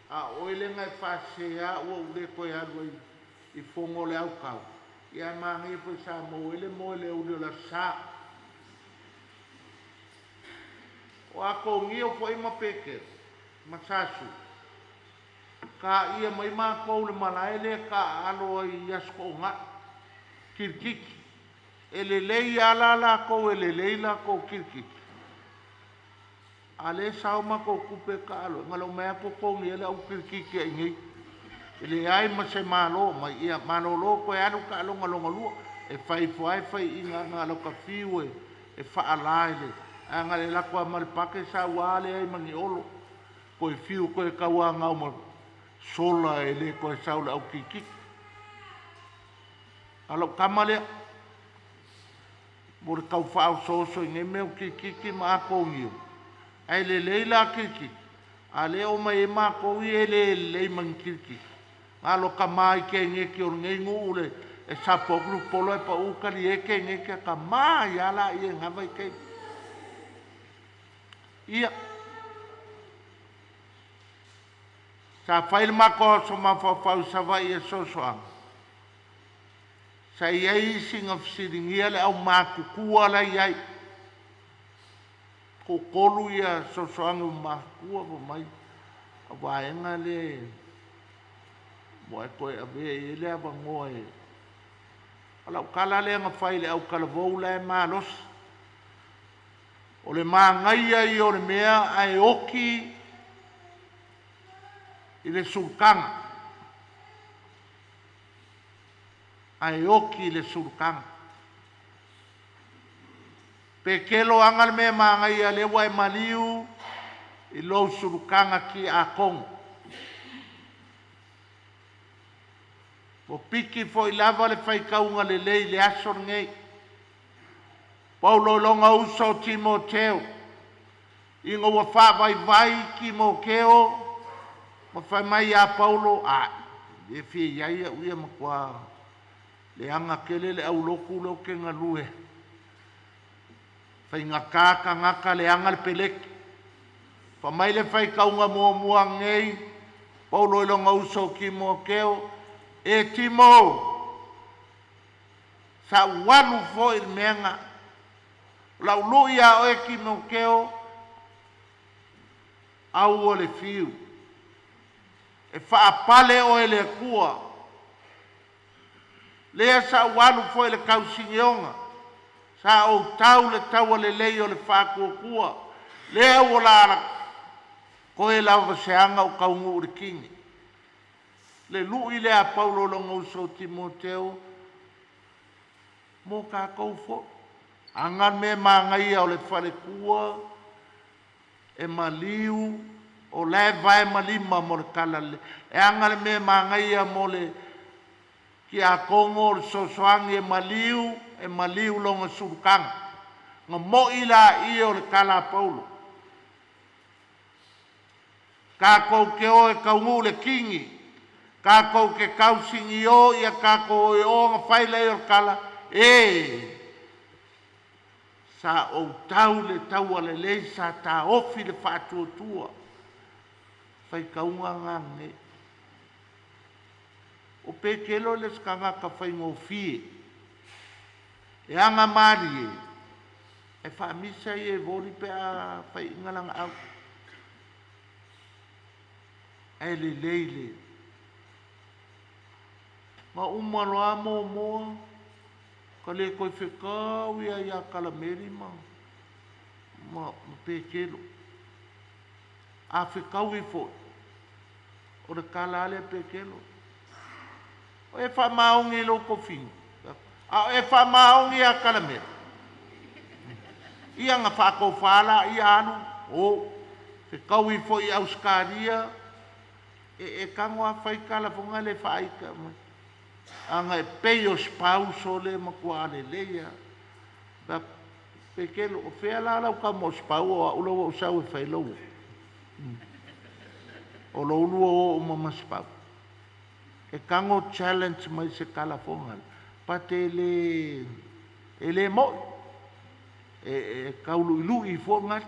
A oile ngai whasea ua ule koe alua i whongo le au kau. Ia maangi e pui sa moele ule la sa. O ako ngio po ima peke, masasu. Ka ia mai maa kou le malaele ka alo i asko ngā. Kirkiki. E le lei ala la kou e le lei la kou kirkiki. Ale sao ma kou kupe ka alo. Ngalo mea kou ni ele au kirkiki ai ngai. E le ai ma se malo, ma ia manolo koe anu ka alo ngalonga lua. E fai inga ngalo ka fiwe, e faa laile. A ngale la koa maripake sa wale ai mangi olo. Koe fiu koe kaua ngau ma sola e le koe saula au kiki. Alo kamalea. More kau whao soso i ngemeo kiki ma ako ngio. Ai le leila kiki. A le o mai e ma ko i e le mangi kiki. Alo ka mai ke ngeki o ngei ngule. E sapo gru polo e pa ukali e ke ngeki ka mai ala i e ngavai kei. Ia. Sa whaile mako so ma whawhau sa vai e sosoanga. Sa iei singa fsiringia le au mākukua la iai. Ko kolu ia sosoanga mākukua po mai. A waenga le. Moe koe a vea e le ava ngoe. Alau kala le anga whaile au kalavou la e mālos. O le māngaia i o le mea ai oki i le sulkanga. Ai oki i le sulkanga. Pekelo anga le mea māngaia le wai maliu i lou sulkanga ki a kong. O piki fo i lava le whaikaunga le lei le asor ngei. Paulo longa uso Timoteo. Ingo wa wha vai ki mo keo. Ma whai mai a Paulo. E fie iaia uia makua. Le anga kele le au loku lo ke ngalue. Whai ngaka ngaka le anga le peleki. Wha mai le whai kaunga mua ngei. Paulo longa uso ki mo keo. E Timo. Sa wanu fo il menga. Lau luia o e ki mo keo. Au o le fiu. E whaapale o e le kua. Lea sa wanu fo e le kausingeonga. Sa o tau le tau le lei o le whakua kua. Lea o lara. Ko e lau vaseanga o kaungu uri kingi. Le lui le a Paulo longa uso Timoteo. Mo ka kou fo. Angan me mangai o le whare kua. E maliu. O Levi malima mo le kala le. E angan me mangai mo le. Ki a kongo le sosoangi e maliu longa surukanga. Nga mo ila i o le kala Paulo. Ka kou ke o e kaungu le kingi. Ka kou ke kausingi o ia ka kou e o nga whaile o le kala. Sa o tau le tau ale lei sa ta ofi le whātua tua. Whai kaunga ngange. O pekelo le skanga ka whai ngofie. E anga mari e. E whaamisa i e vori pe a whai ingalanga au. E le leile. Ma umaloa mo moa. Ka le koe whekau ia ia kalameri ma. Ma pekelo. A whekau i fo. O le kalale pekelo. O e wha maongi lo kofing. A e wha maongi a kalameri. Ia nga whako whala i anu. O whekau i fo i auskaria. E kangwa whai kalafunga le whaika mai. Anga e pei o spau so le makua le leia. Ba pekelo o whea la lau ka mo spau o ulo o sau e whai lau. O lo ulu o mama spau. E kango challenge mai se kalafonga. pate le mo kaulu ilu I fo ngat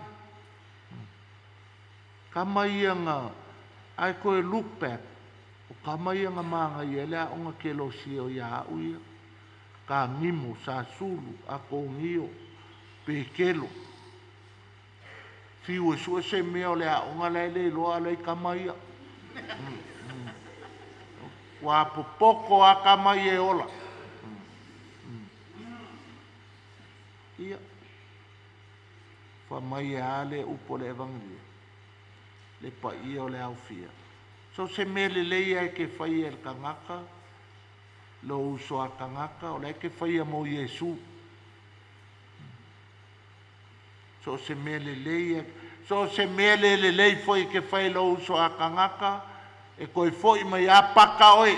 kamaianga ai koe look back o kamaianga manga ia lea onga kelo sio ia uia ka ngimo sa sulu a ko ngio pe kelo fiu su se meo lea onga le loa le kamaia wa popoko a kamai e ola ia fa mai ale upo le evangelia le pa ia o le au fia so se mele le ia ke fai el kangaka lo uso a kangaka o le ke fai mo Yesu so se mele le ia so se mele le foi ke fai lo uso a kangaka e koe foi mai a paka oe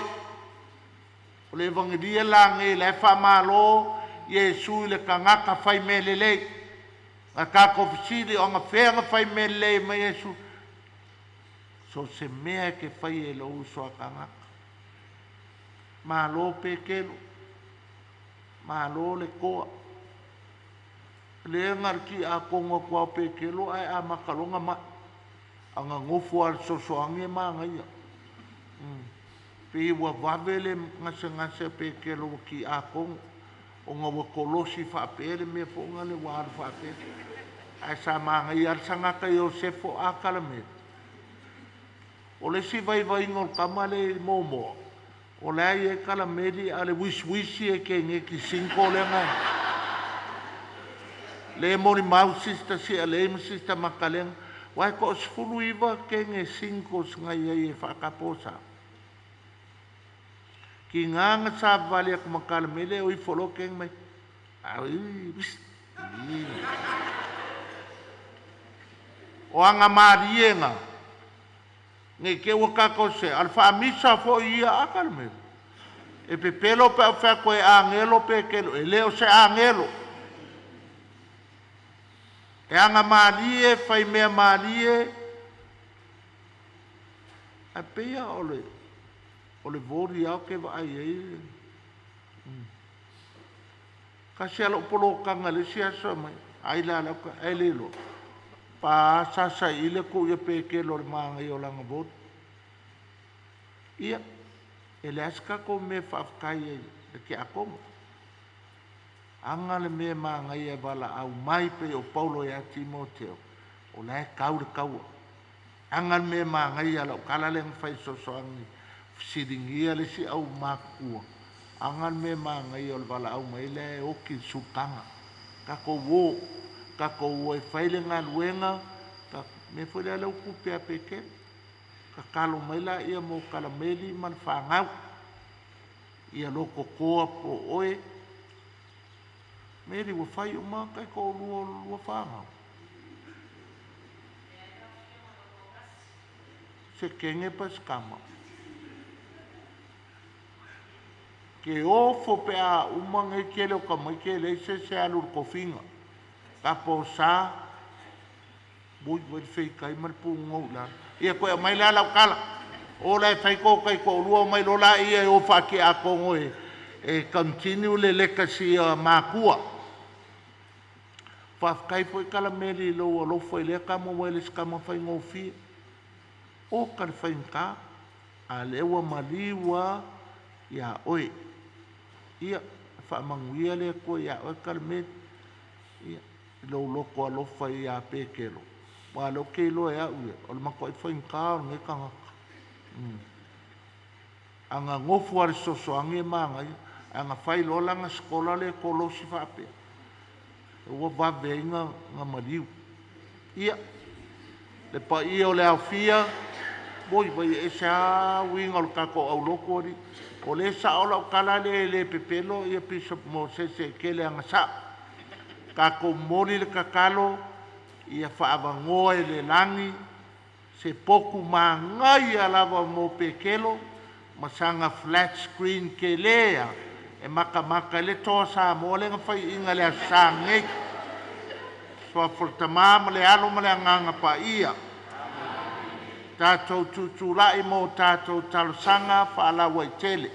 o le evangelia la nge le fa malo Yesu le kangaka fai mele le a ka ko fisili o nga fea fai mele le mai Yesu so se mea ke fai e lo uso a kangaka malo pe kelo malo le koa le ngar ki a kongo kwa pe kelo ai a makalonga ma anga ngofu al sosoange ma ngai pe wa vavele ngase pe kelo ki a kongo o ngo kolosi fa pele me fo ngale wa fa pe ai sa ma ngai al sanga ka Yosefo a kalame o le si vai ngol kamale momo o le ai e kalamedi ale wisi e ke nge ki 5 le ngai le mori mau sista si ale mi sista makaleng wai ko sfulu iwa ke nge 5 ngai e fa kaposa ki nganga sa vale ko makalmele o I folo ke mai ai o anga marienga nge ke waka ko se alfa misa fo ia akalme e pepelo pe fa ko angelo pe ke leo se angelo e anga malie fai me malie a peia ole vori au ke vai ai ka se alo polo kanga le sia so mai ai la ka ai lelo pa sa ile ko ye pe ke lo manga yo langa bot ia ele aska ko me fa kai e ke ako anga le me manga ye bala au mai pe o Paulo ya Timoteo o la kau anga me manga ya lo kala le fai so angi sidingia le si au maku anga me manga yo bala au mai le o ki sukanga ka ko wo e faile nga luenga ka me foi le ku pe peke ka kalo mai la ia mo kala meli man fa ngau ia loko ko po oe meri wo fai uma ka ko lu fa ngau se kenge pas kama ke o fo pe a uma nge kele ka mai kele se alu ko finga ka po sa bui fei kai mal pu ngau la ia ko mai la kala o la fai ko kai ko lu mai lo la ia o fa ki a ko ngoe e continue le legacy makua fa kai po kala meli lo foi le ka mo le ska mo fai ngo fi o ka fai ka a le wa maliwa ya oi ia fa manguia le ko ya o kalme ia lo ko lo fai ya pekelo wa lo ke lo ya o ma ko fai ka nge ka anga ngofu ar so ange manga anga fai lo langa skola le ko lo si fa pe o va venga nga maliu ia le pa ia o le afia boi e sa winga o ka ko au lo ko ri o le sa o la kala le pepelo ia piso mo se ke le anga sa ka ko mori le kakalo ia fa avangoe le langi se poku mangai ala mo pekelo masanga flat screen ke lea e maka le to sa mo le fai inga le sange so forta mama le alo male nganga pa ia tatou tutula i mo tatou talosanga fa ala waitele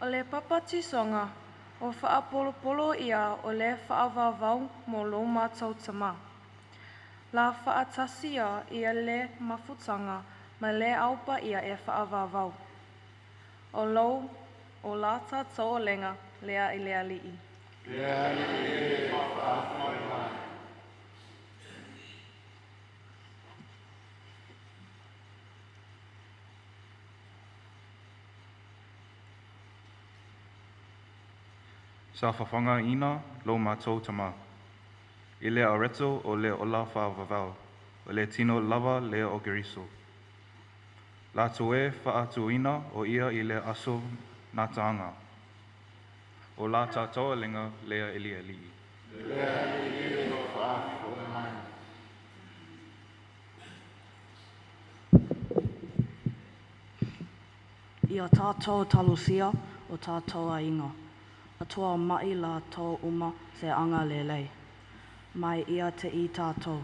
O le papatisonga, o whaapolopolo ia o le whaavavau mo lo mātou tama. La whaatasia ia le mafutanga ma le aupa ia e whaavavau. O lo o la tātou o lenga lea I lea li'i. Sa whawhanga ina lo mātou tama. I lea areto o le ola whaavavau, o le tino lava lea o geriso. La toe whaatu ina o ia I le aso nā taanga. O la tātou lenga lea elia li'i. Ia tātou talusia o tātou ainga. Atua mai la tō uma se anga lelei. Mai ia te I tātou.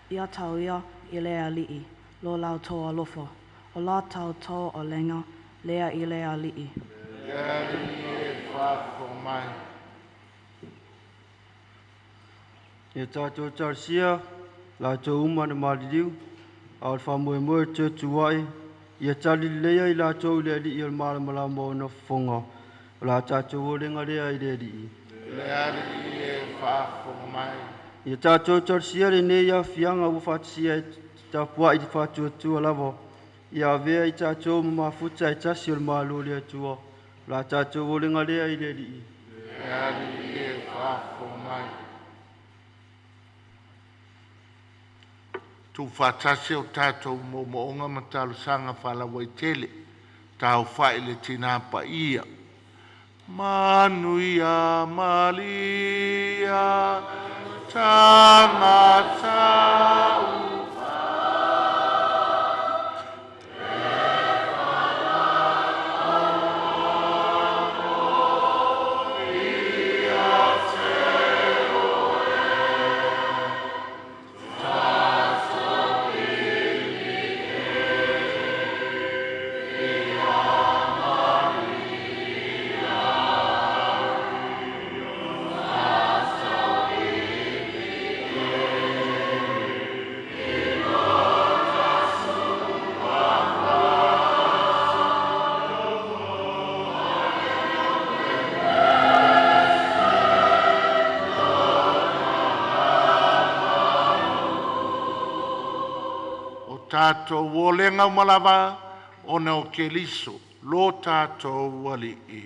Ia tau ia I lea li'i, lo lau tō alofo. O la tau tō o lenga, lea I lea li'i. Ia tātou tarsia, la tō uma na maririu, au whamoe moe te tuai, ia tali lea I la tō lea li'i o maramala mo na whonga. La tātou o renga rea I rea li'i. Ia tātou tarsia re ne ia whianga u whatisia tāpua I te whatua tua lavo. Ia vea I tātou mafuta I tasi o malo lea tua. La tātou o renga rea I rea li'i. Tu whatase o tātou mo moonga matalo sanga whala wai tele. Tau whai le tina pa ia. Manuia Maria tangata tātou wolenga malava o nao keliso, lo tātou wali I.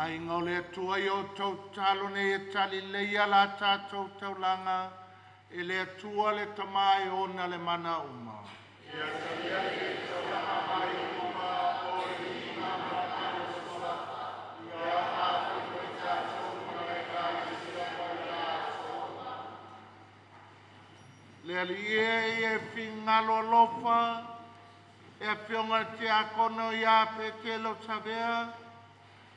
Ai ngole tua i o tau talo nei e tali leia la tātou taulanga, e le tua le tamai ona le mana uma. Le alie e fingalo lofa, e a fionga te akono ia Petelo Savea,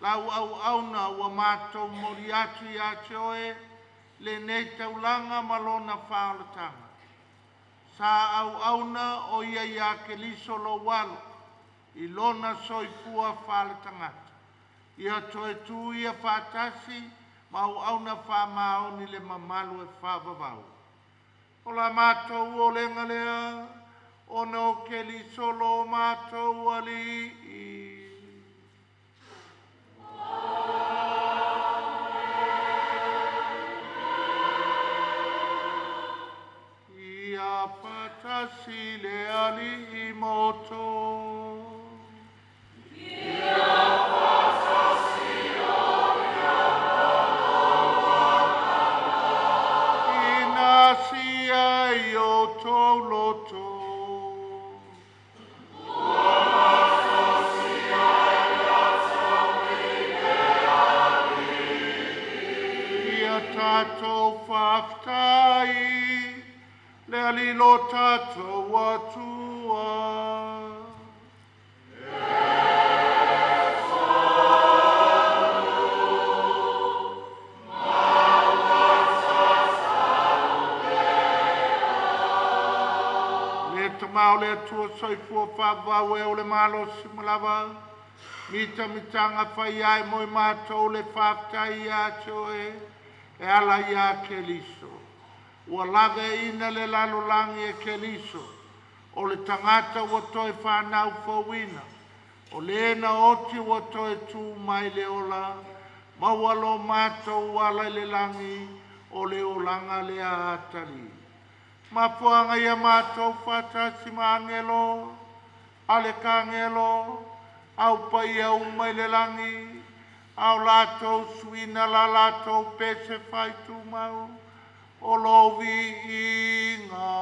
lau au na ua mātou mori atu i atioe, le nei taulanga malona whaolatanga. Sa au na o ia ia ke liso lo walo, i lona soifua whaolatangata. Ia toe tu ia whatasi, ma au na whamaoni le mamalu e whavavau. O la mātou o lenga lea, o no ke liso lo mātou ali i. Ia patasi le ali i moto. Ia patasi o ina sia i o tō loto. Ia tātou whaftai, le alilo tātou atua. Le tamau le atua soifua whavau e o le malo simalawa. Mita mitanga whai ai moi mātou le whaftai ia choe, e ala ia ke liso. Ua lave ina le lalolangi e ke liso, o le tangata ua toe whanau fauina, o le ena oti ua toe tū mai le ola, mawalo mātou wala le langi, o le olanga le atari. Mapuanga ia mātou whatasi ma angelo, ale ka angelo, au pai au mai le langi, au lātou suina la lātou pese whai tū mau, o lovi inga.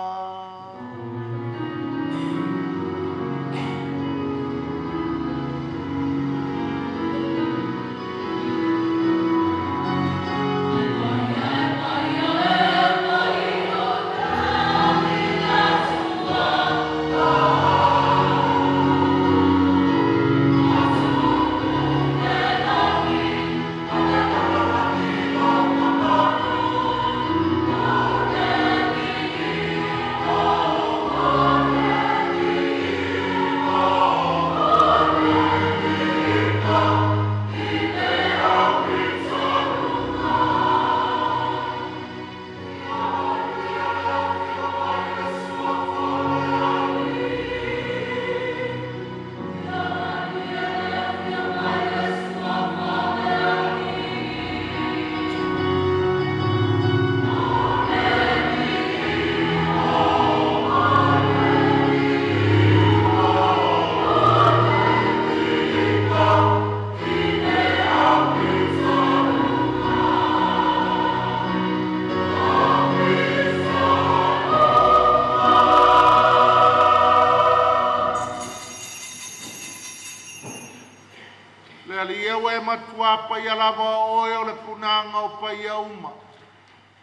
Matua pa ia lava oe o le punanga o pa ia uma.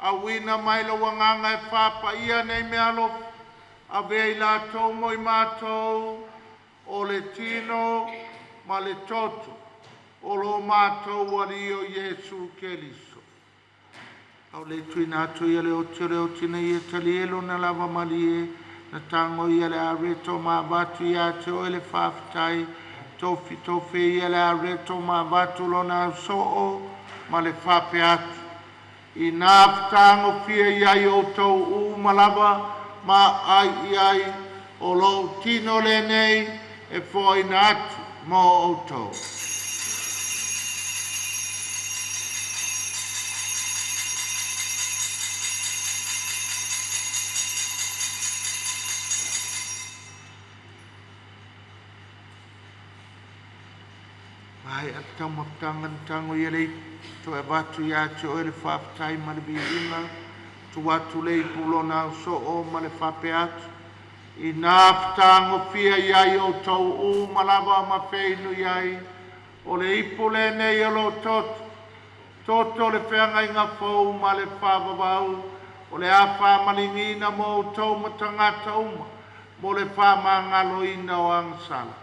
A wina mai lo wanganga e whapa ia nei mea lo. A vei la tau moi mātou o le tino ma le toto. O lo mātou wari o Jesu Keliso. Au le tuina atu ia le oti na ia talielo na lava malie. Na tango ia le areto ma batu ia te o le whaftai. Tofi ia le areto ma batu lona soo ma le whape atu. I nā whatango fia iai o tau malava ma ai o lo tino le nei e fwoi na atu mo o tau. Ai atau matangan tango yele to e batu ya cho ele whaftai ma le biinga tu watu le pulo na so o ma le whape atu i nā whatango fia iai o tau u malawa ma wheinu iai o le ipo le nei alo toto le whianga inga whau ma le whawawau o le a whamalingina mo o tau matangata uma mo le whamangalo ina o angsala.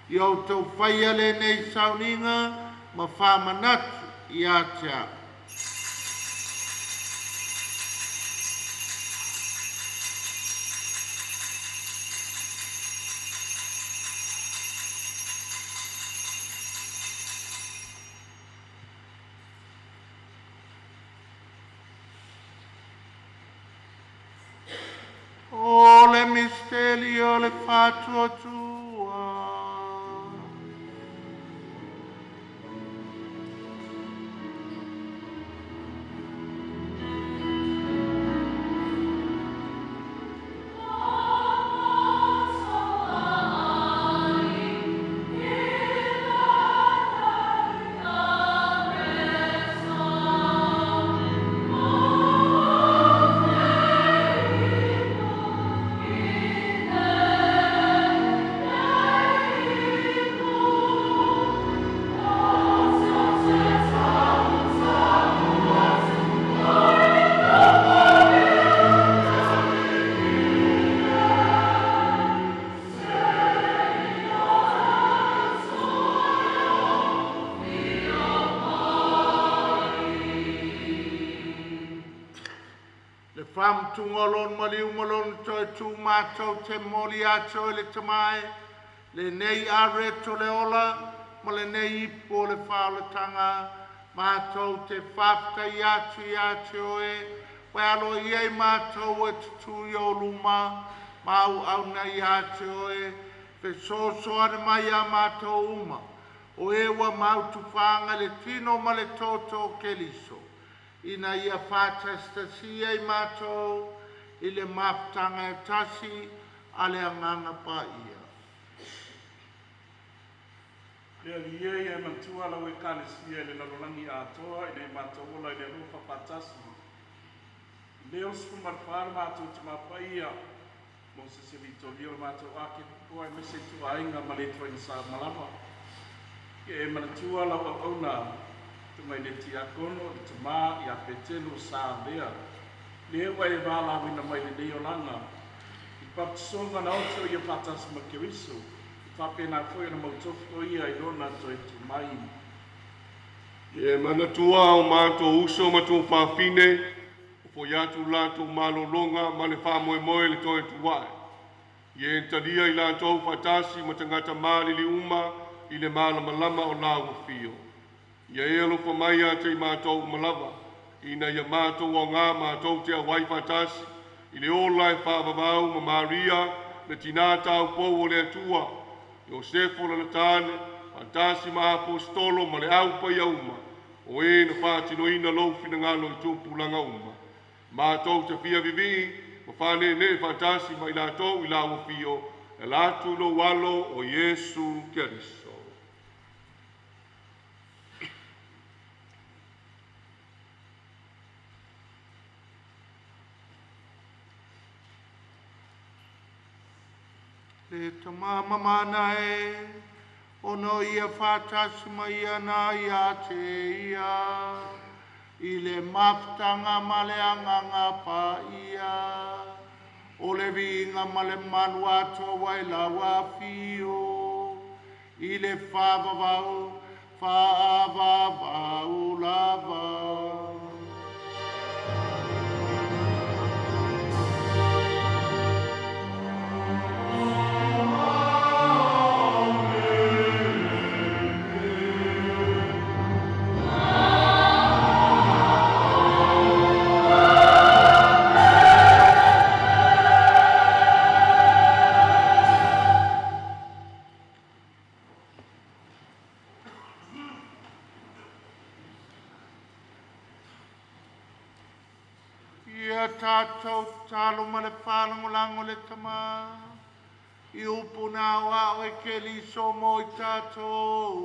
I au tau whaia le nei sauninga ma whamanatu i atea. O le misteri o le fatua tua. Fam tungolon maliu malon to tu mato te moli ato le tamae le nei are to le ola ma le nei po le fale tanga mato te fafta yatu yatu e walo ye mato e tu yo luma mau au na yatu e pe so ane mai a mato uma o e wa mau tu fanga le tino ma le toto keliso ina ia whātastasia i mātou i le mafutanga e tasi a le anganga pa ia. Lea lia ia mantua lau e kālesia i le lalolangi atoa i nei mātou ola i le rufa pātasi. Leo sifu marwhāra mātou te mapa ia mo se se vitolio mātou ake kua e mese tu ainga ma le tua insa malama. Ia e manatua lau au auna mai le tiakono i te mā i a Petelo Savea. Le ua e wāla wina mai le leolanga. I papisonga na oto i a patas ma keriso. I whapena koe na mautofo ia i rona to e tu mai. E manatua o mātou uso ma tō whawhine, o po iatu lātou malolonga ma le whamoe le toi tu wae. I e talia i lātou whatasi ma tangata mālili uma i le malamalama o nāua whio. Ia e alofa mai a te mātou malawa, ina ia mātou o ngā mātou te awai whatasi, i le ola e whaavavau ma Maria, na tina tau pou o le atua, i o sefo na tāne, whatasi ma apostolo ma le aupa i auma, o e na whātinoina loufi na ngalo i tūpulanga uma. Mātou te whia vivi, ma whāne ne whatasi ma i lātou i lau fio, e lātu lo walo o Yesu Keriso. Le tamama mana e, ono ia whātasi ma ia na ia te ia, i le mafutanga ma le anganga pa ia, o le vinga ma le manu ato wai lawa fio, i le whāvavau lava. Tātou talo ma le whalangolango le tama, i upu nā wā o e keli so mo i tātou.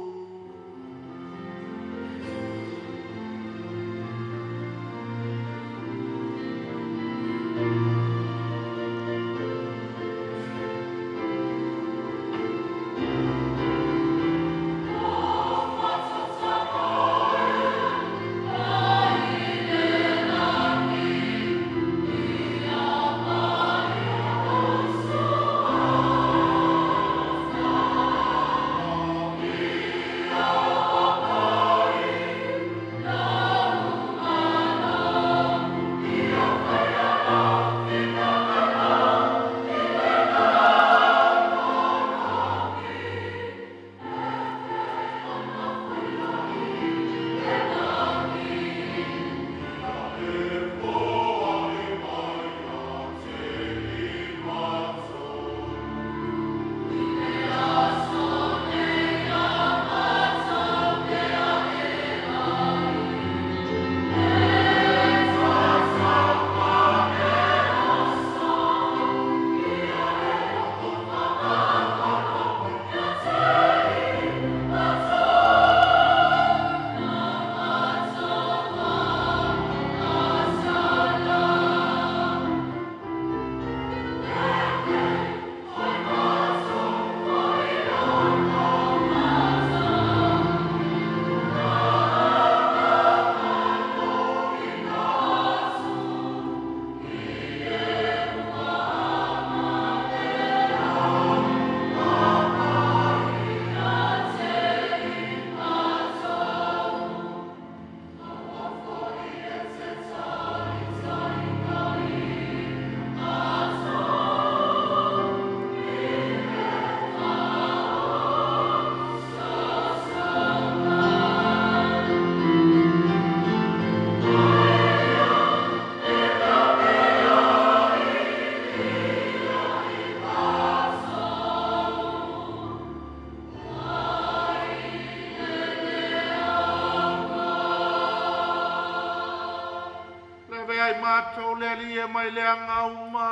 mātou le alia mai le angauma.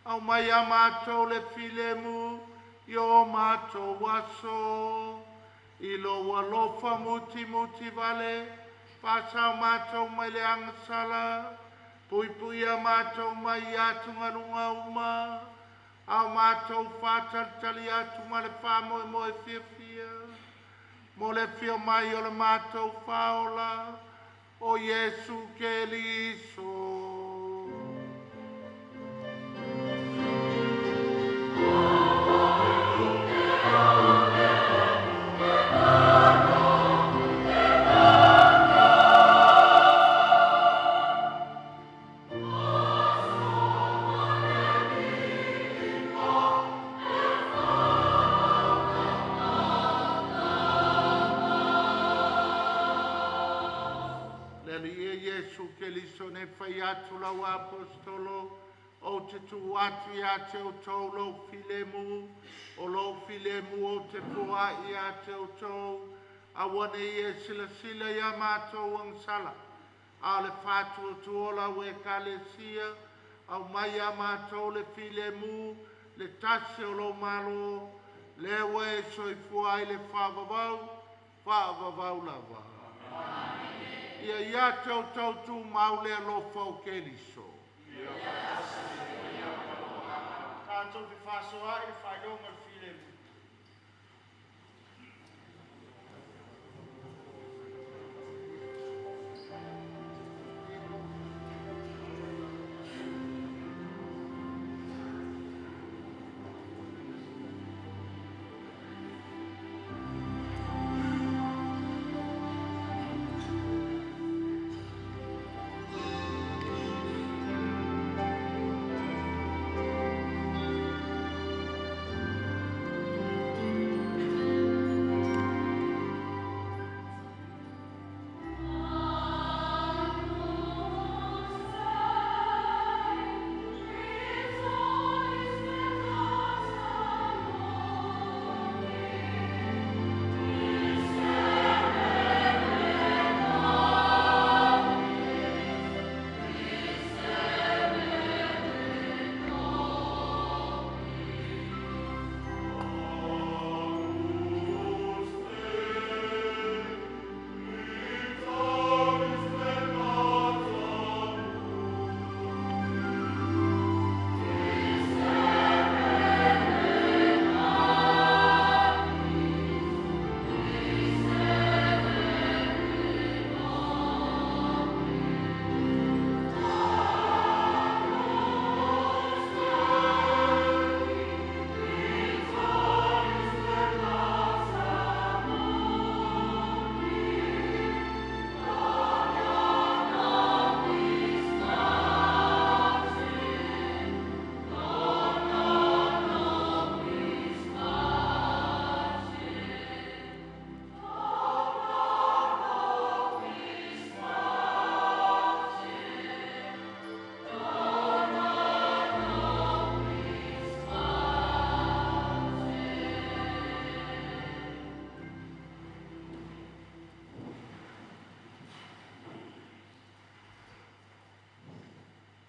Au mai a mātou le filemu, i o mātou waso. I lo walofa muti muti vale, pasau mātou mai le angasala. Pui pui a mātou mai atu ngarunga uma. Au mātou whātalitali atu ma le whāmoe moe fia fia. Mo le fia mai o le mātou whaola, o Yesu ke liso. Ne fai atu lau apostolo o te tu atu ia te o tau lo filemu o lo filemu o te pua ia te o tau a wane ia sila sila ia mātou ang sala a le fatu o tuola we kalesia au mai a mātou le filemu le tase o lo malo le we soifua i le whaavavau lava. Ia ia tau tau tu mau le alofa o ke liso. Tātou te whasoa i whaidonga filemu.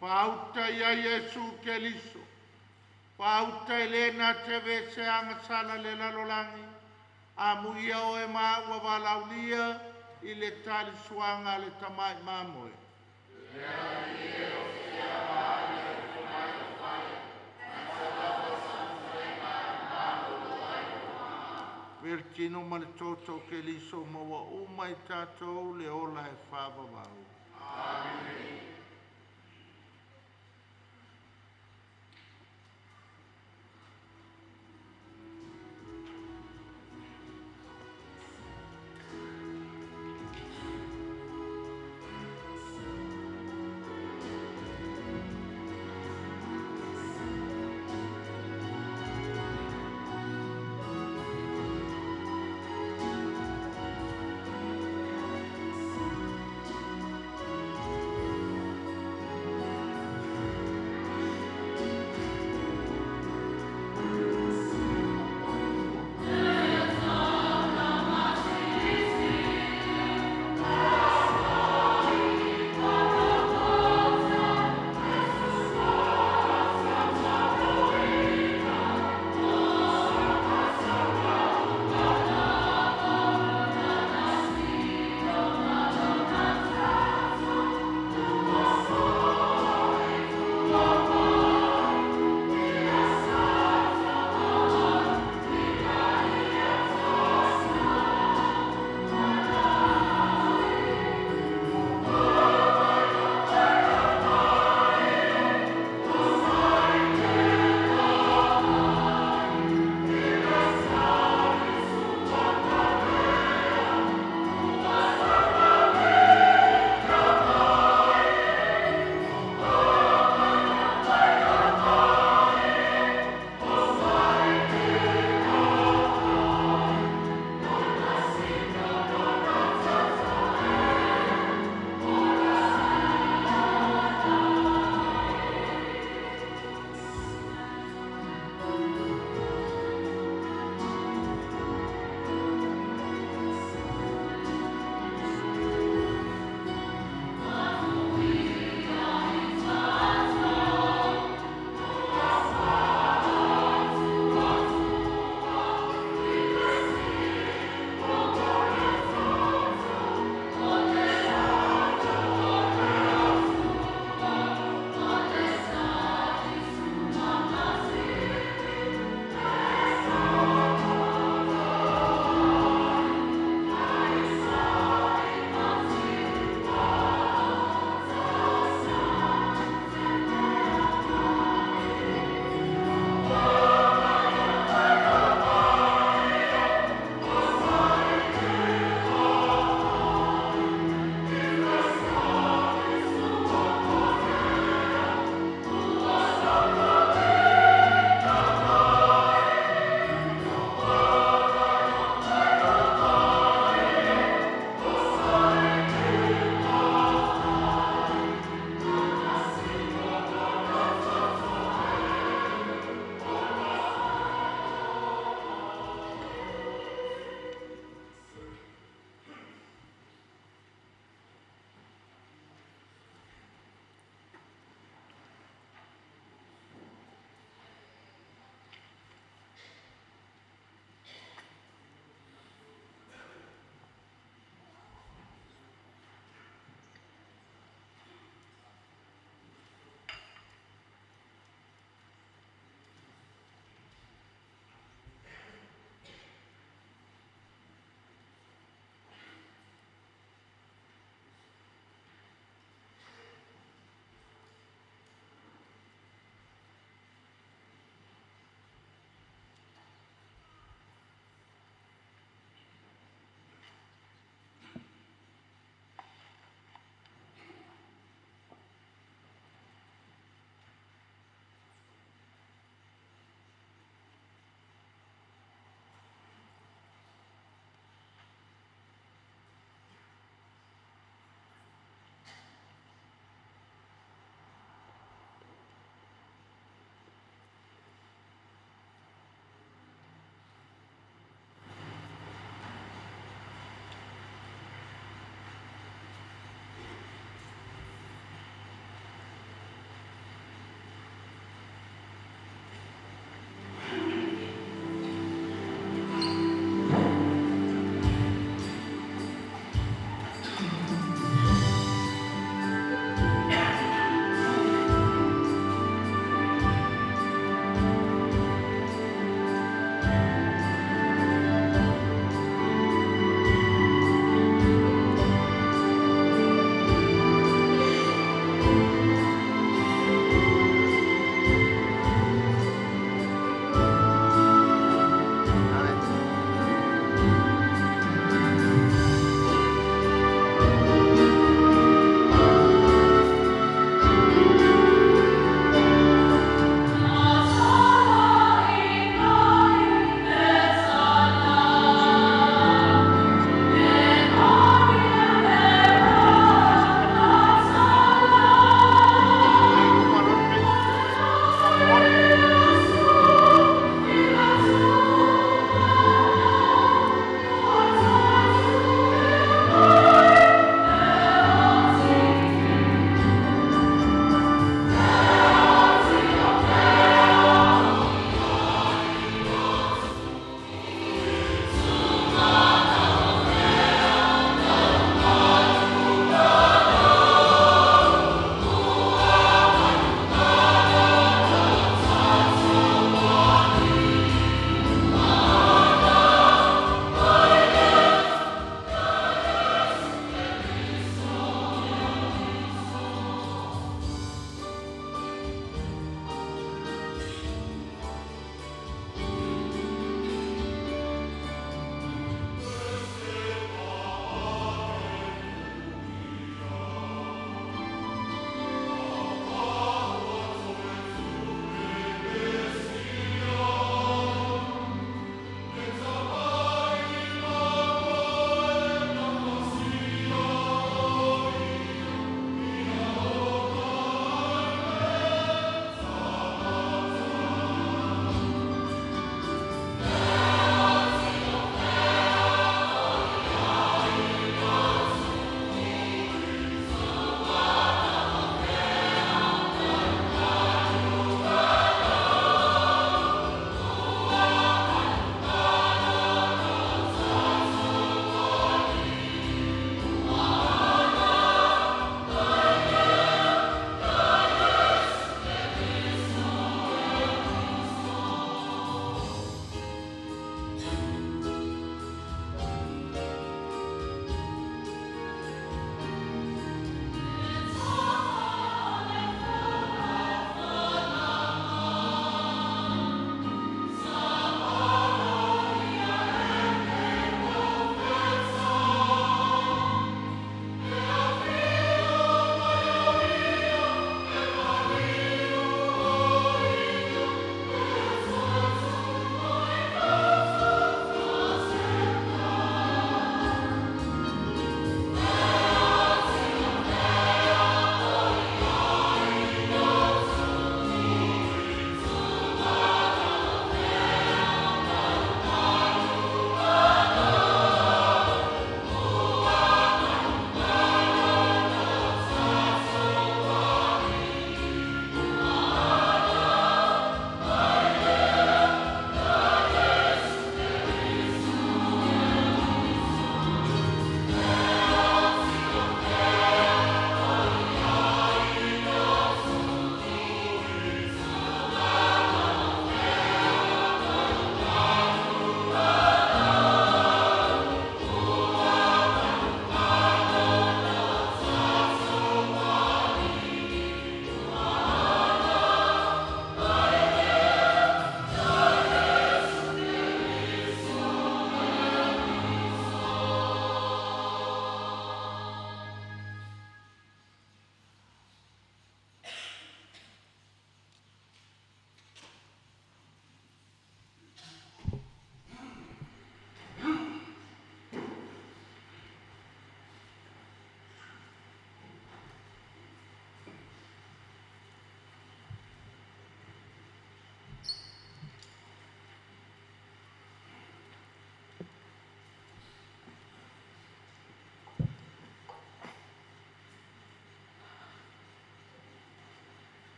Pauta ia Yesu ke liso. Pauta elena te vese angasala le lalolangi. Amuia o e maa ua walaulia i le tali suanga le tamai mamoe. Vertino ma le toto ke liso maua umai tatou le ola e whavavau. Amen.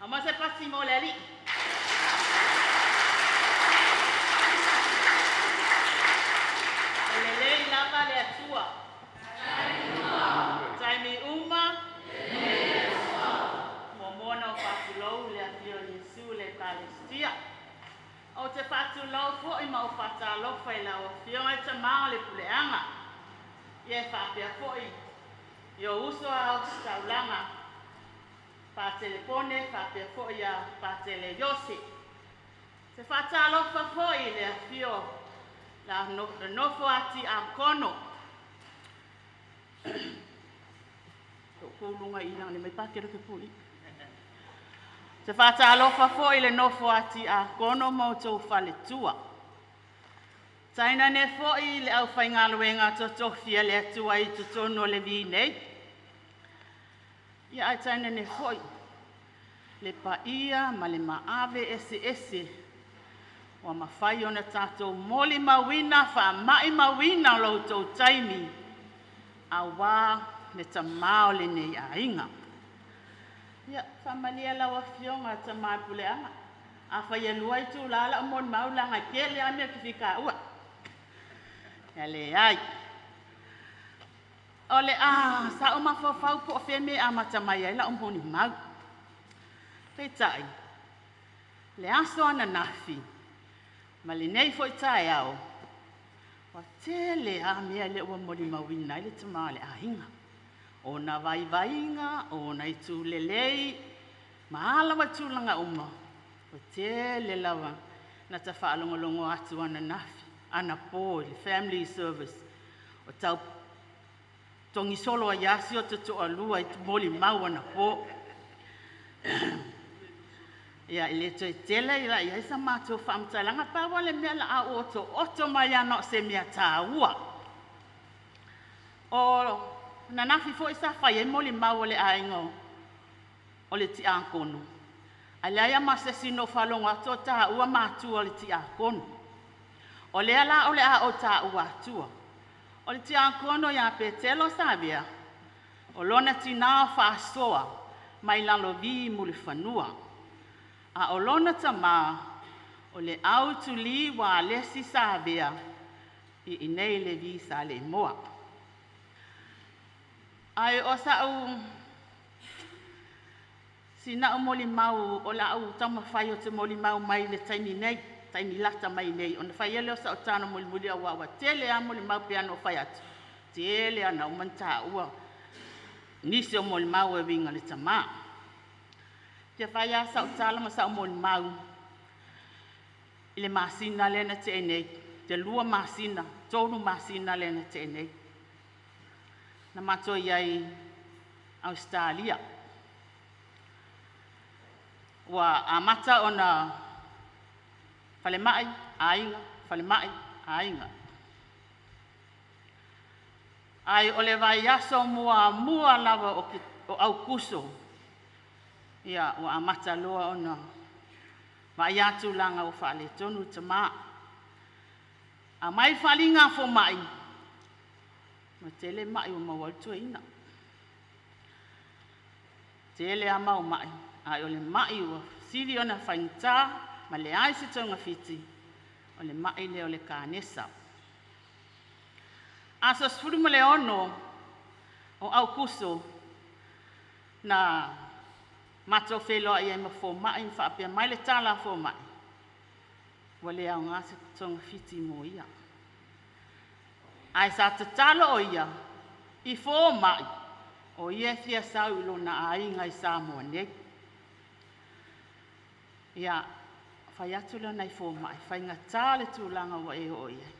Ama se pasi mo le ali. Le lava le atua. Taimi uma. Momona o whātulou le afio Yesu le Palestia. O te whātulou fo i mau whātalofa i lau afio e te mao le puleanga. Ie whāpea fo i. Io uso a staulanga. Pātelefone, whāpea fo i a pātele Yose. Te whātalofa fo i le afio la nofo ati a kono. Kulunga ilang ni may pakiro ke puli. Te whātalofa fo i le nofo ati a kono mo tau whale tua. Taina ne fo i le au whaingaluenga to tofia le atua i to tono le vi nei. Ia ai taina ne fo i le paia ma le maave ese. Wa mawhai ona tātou moli mawina, wha mai mawina lo tau taimi. A wā le tamao le nei a inga. Ia, whamalia lawa fionga tamai puleanga. A whai aluai tū lala o mon maulanga kele a mea ki whika ua. Ia le ai. O le sa o mawhawhau po wheme a matamai ai la o moni mau. Pei tai. Le aso ana nafi. Ma le nei fo i tae au. Wa tele a mea le ua mori mawina i le tamā le ahinga. O na vaivainga, o na i tū lelei, ma alawa tūlanga uma. Wa tele lawa na ta whaalongolongo atu ana nafi, ana pō, le family service. O tau tongi solo a yasi o te toa lua i tu moli mau ana pō. Ia i le toi tele ila ia isa mātou whaamtailanga pāwa le mea la a oto mai ano se mea tā ua. O na nafi fo isa whai e moli mau le aingo o le ti ākono. A le aia masesi no whalonga to tā ua mātua o le ti ākono. O le ala o le a o tā ua atua. O le ti ākono ia Petelo Savea. O lona ti nā whaasoa mai lalo vi muli whanua. A o lona tamā o le au tuli wa lesi Savea i nei le vi Saleimoa. Ai o sa'u sina o moli mau o la au tama whai o te moli mau mai le taimi nei, taimi lata mai nei. O na whai ele o sa'u tāna moli muli a wawa. Tele a moli mau pe ano whai atu. Tele ana o manta ua. Nisi o moli mau e winga le tamā. Te whai a sa'u tāla ma sa'u moli mau. I le masina lena te enei. Te lua masina, tonu masina lena te enei. Na mato iai Australia. Wa amata ona fale mai ainga. Ai ole vai aso mua lava o au kuso. Ia wa amata loa ona vai atu langa o fale tonu tama. A mai falinga fo mai. Ma tele mai o mawaltua ina. Tele a mau mai. Ai o le mai o siri ona whainta, ma le ai se tonga fiti. O le mai le o le kānesa. Asa sfuru ma le ono o au kuso na mato wheloa i e ma fo mai, whaapea mai le tala fo mai. Wa le au ngā se tonga fiti mo ia. Ai sa te talo o ia, i fō mai, o ia fia sau ilo na ainga i Samoa nei. Ia, whai atu leo nei fō mai, whai ngā tāle tūlanga wa e o ia.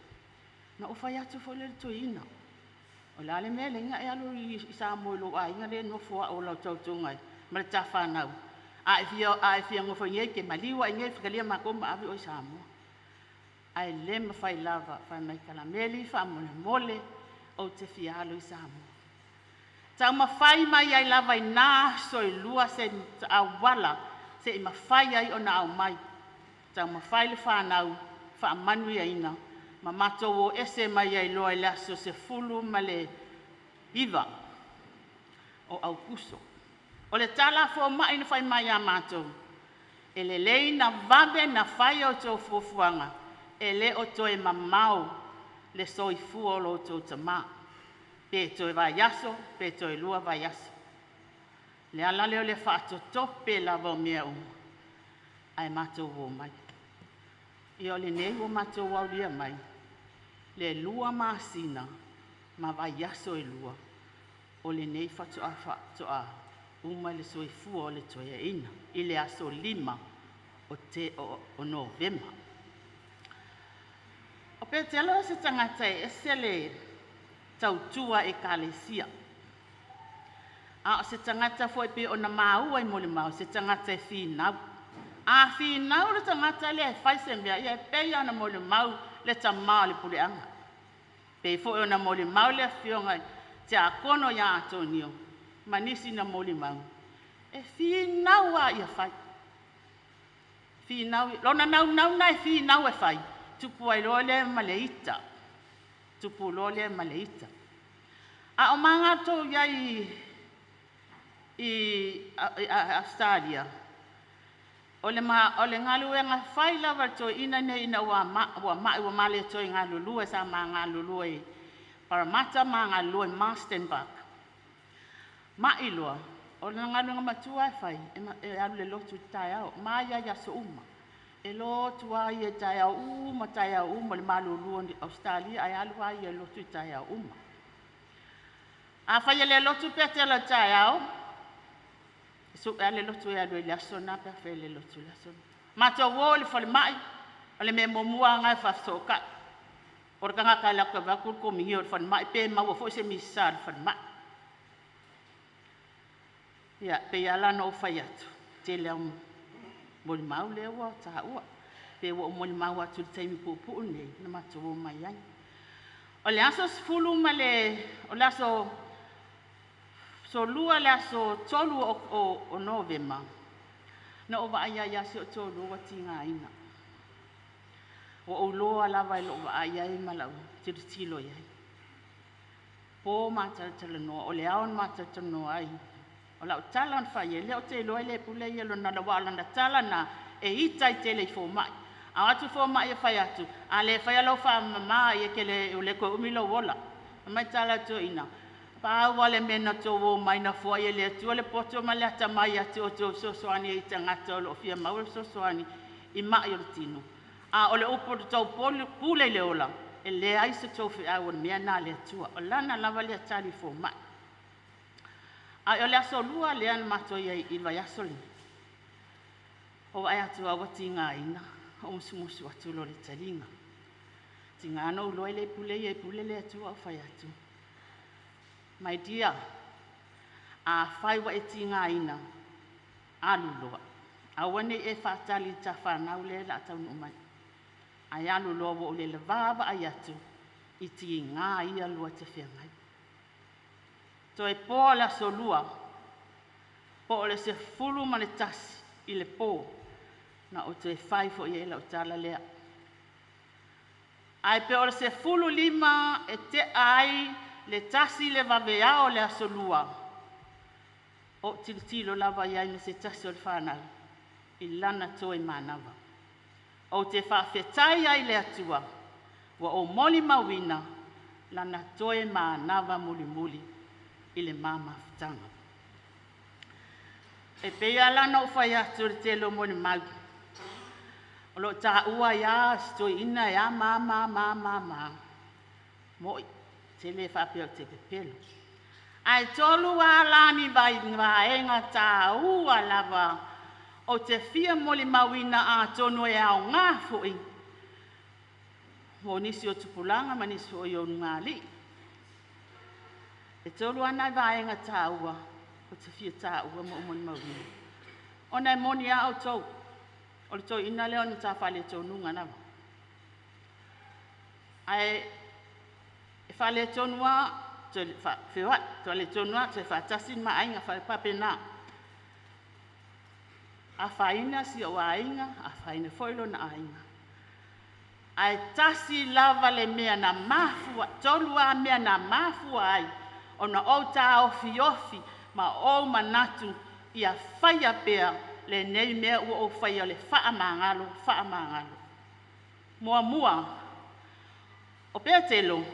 Na o whai atu fo leo tu ina. O lale mea le inga e alu i Samoa ilo ainga le no fua o lau tautungai, ma le ta whanau. A e fia ngofo ngei ke maliwa i ngei whikalia makoma avi o i Samoa. Ai le ma fai lava, fai mai kalameli, fai mole o te fialo i Samoa. Tau ma fai mai ai lava i nā soi lua se awala, se i ma fai ai o na au mai. Tau ma fai le whanau, wha manui aina, ma mato o ese mai ai loa i laso se fulu ma le iwa o au kuso. O le tala fo mai na fai mai a mātou. E le lei na vave na fai o tō fuafuanga. E le o tō e mamau le soifua o lo tō tamā. Pe tō e vai aso, pe tō e lua vai aso. Le ala leo le whaatoto pe lava o mea umu. Ai mātou o mai. I o le nei o mātou au lia mai. Le lua māsina ma vai aso e lua. O le nei whatoa uma le soifua o le toia ina. I le aso 5 o Novemba. O Petelo se tangata e se le tautua e kalesia. A se tangata foi pe o na maua i mole mau, se tangata e whinau. A whinau le tangata le e whaise mea, ia e peia na mole mau le tamā le puleanga. Pe foi o na mole mau le whionga te a kono ia atonio, manisi na mole mau. E whinau a ia whai. Whinau, lona nau na e whinau e whai. Tupu ai loa le maleita. Tupu loa le maleita. A o manga tō iai i Australia. O le ngalu e ngā whai lava tō ina ne ina ua male tō i ngā lulua sa ma ngā lulua i Parramatta ma ngā lulua i Mastenburg. Ma iloa, o le ngalu ngā matua e whai, e alu le lotu i tai au, ma ia ia so uma. E lotu ai e tai au uma le malulua i Australia, ai alu ai e lotu i tai au uma. A whai le lotu Petelo tai au, so ale lotu e alu e lasona, pe whai le lotu lasona. Matua wo le whale mai, o le me momua ngai whafsoka. O le kanga kai laka wakul ko mihi o le whale mai, pe maua fo se misa le whale mai. Ia, pe ala no whai atu, te leo moli mau leo wa taha ua. Pe wa moli mau atu le taimi pupu nei, na matua mai ai. O le aso sfulu ma le, o le aso so lua le aso tolu o Novemba. Na o vaaya ia se o tolu wa tinga ina. O loa lava i lo vaaya i malau, tilo iai. Po mātala noa, o le aon mātala noa ai. O lau tala na whaia, leo te loa le pule i alo na wala na tala na e ita i te le fo mai. A atu fo mai e whai atu, a le whai alo wha mama i e ke le ko umilo wola. Mai tala tu ina. Pa wale mena to wo mai na fo ye le tu le poto ma le ata mai atu o to so soani i tangata o lo fia mau so soani i mai o tino. A o le upo to pule le ola e le ai se to fi a won me na le tu o lana lava le tali fo mai. A o le aso lua le an mato ye i vai asoli. O ai atu a watinga ina o musu atu lo le talinga. Tinga no lo le pule le atu o fai atu. My dear, a whai wa e tinga ina, aluloa. A wane e whatali ta whanau le la tau numai. Ai aluloa wo le levava ai atu, i ti ngā ia lua te whiangai. To e pō la so lua, po le se fulu ma le tasi i le pō, na o te whai fo i e la o tala lea. Ai pe o le se fulu 5 e te ai, le tasi le vaveao le asolua. O tilo lava iai me se tasi o le whanau. I lana toi manawa. O te whawhetai ai le atua. Wa o moli mawina. Lana toi manawa muli. I le mama whtanga. E pea lana o whai atu le telo moli mau. O lo ta ua ia stoi ina ia ma. Moi. Te le whapea o te pepelo. Ai tolu a lani vai ngaenga tā ua lava o te fia moli mawina a tonu e au ngā fui. Mo nisi o tupulanga ma nisi o ionu ngā li. E tolu ana vaenga tā ua o te fia tā ua mo moli mawina. O nei moni a au tau. O le tau ina leo ni tā whale tau nunga nama. Ai whale tonua, to le tonua, te whatasi ma ainga whale papena. A whaina si o ainga, a whaina foilo na ainga. Ai tasi lava le mea na mafua, tolua mea na mafua ai, o na o ta ofi, ma o manatu ia whaia pea le nei mea ua o whaia le whaamangalo. Mua, o pea telo,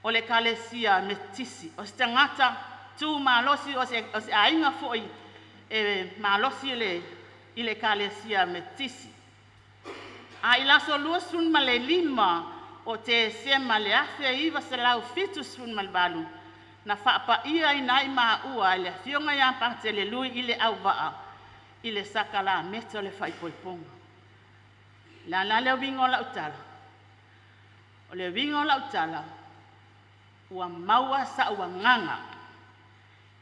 o le kalesia me tisi, o se tangata tū malosi o se ainga foi e malosi i le kalesia me tisi. A i laso lua sun ma le lima o te sema le afe iwa se lau fitu sun ma le balu. Na whaapa ia i nai maa ua le fionga ia pate le lui i le au waa i le sakala meta le whaipoiponga. La leo wingo la utala. O le wingo la utala ua maua sa ua nganga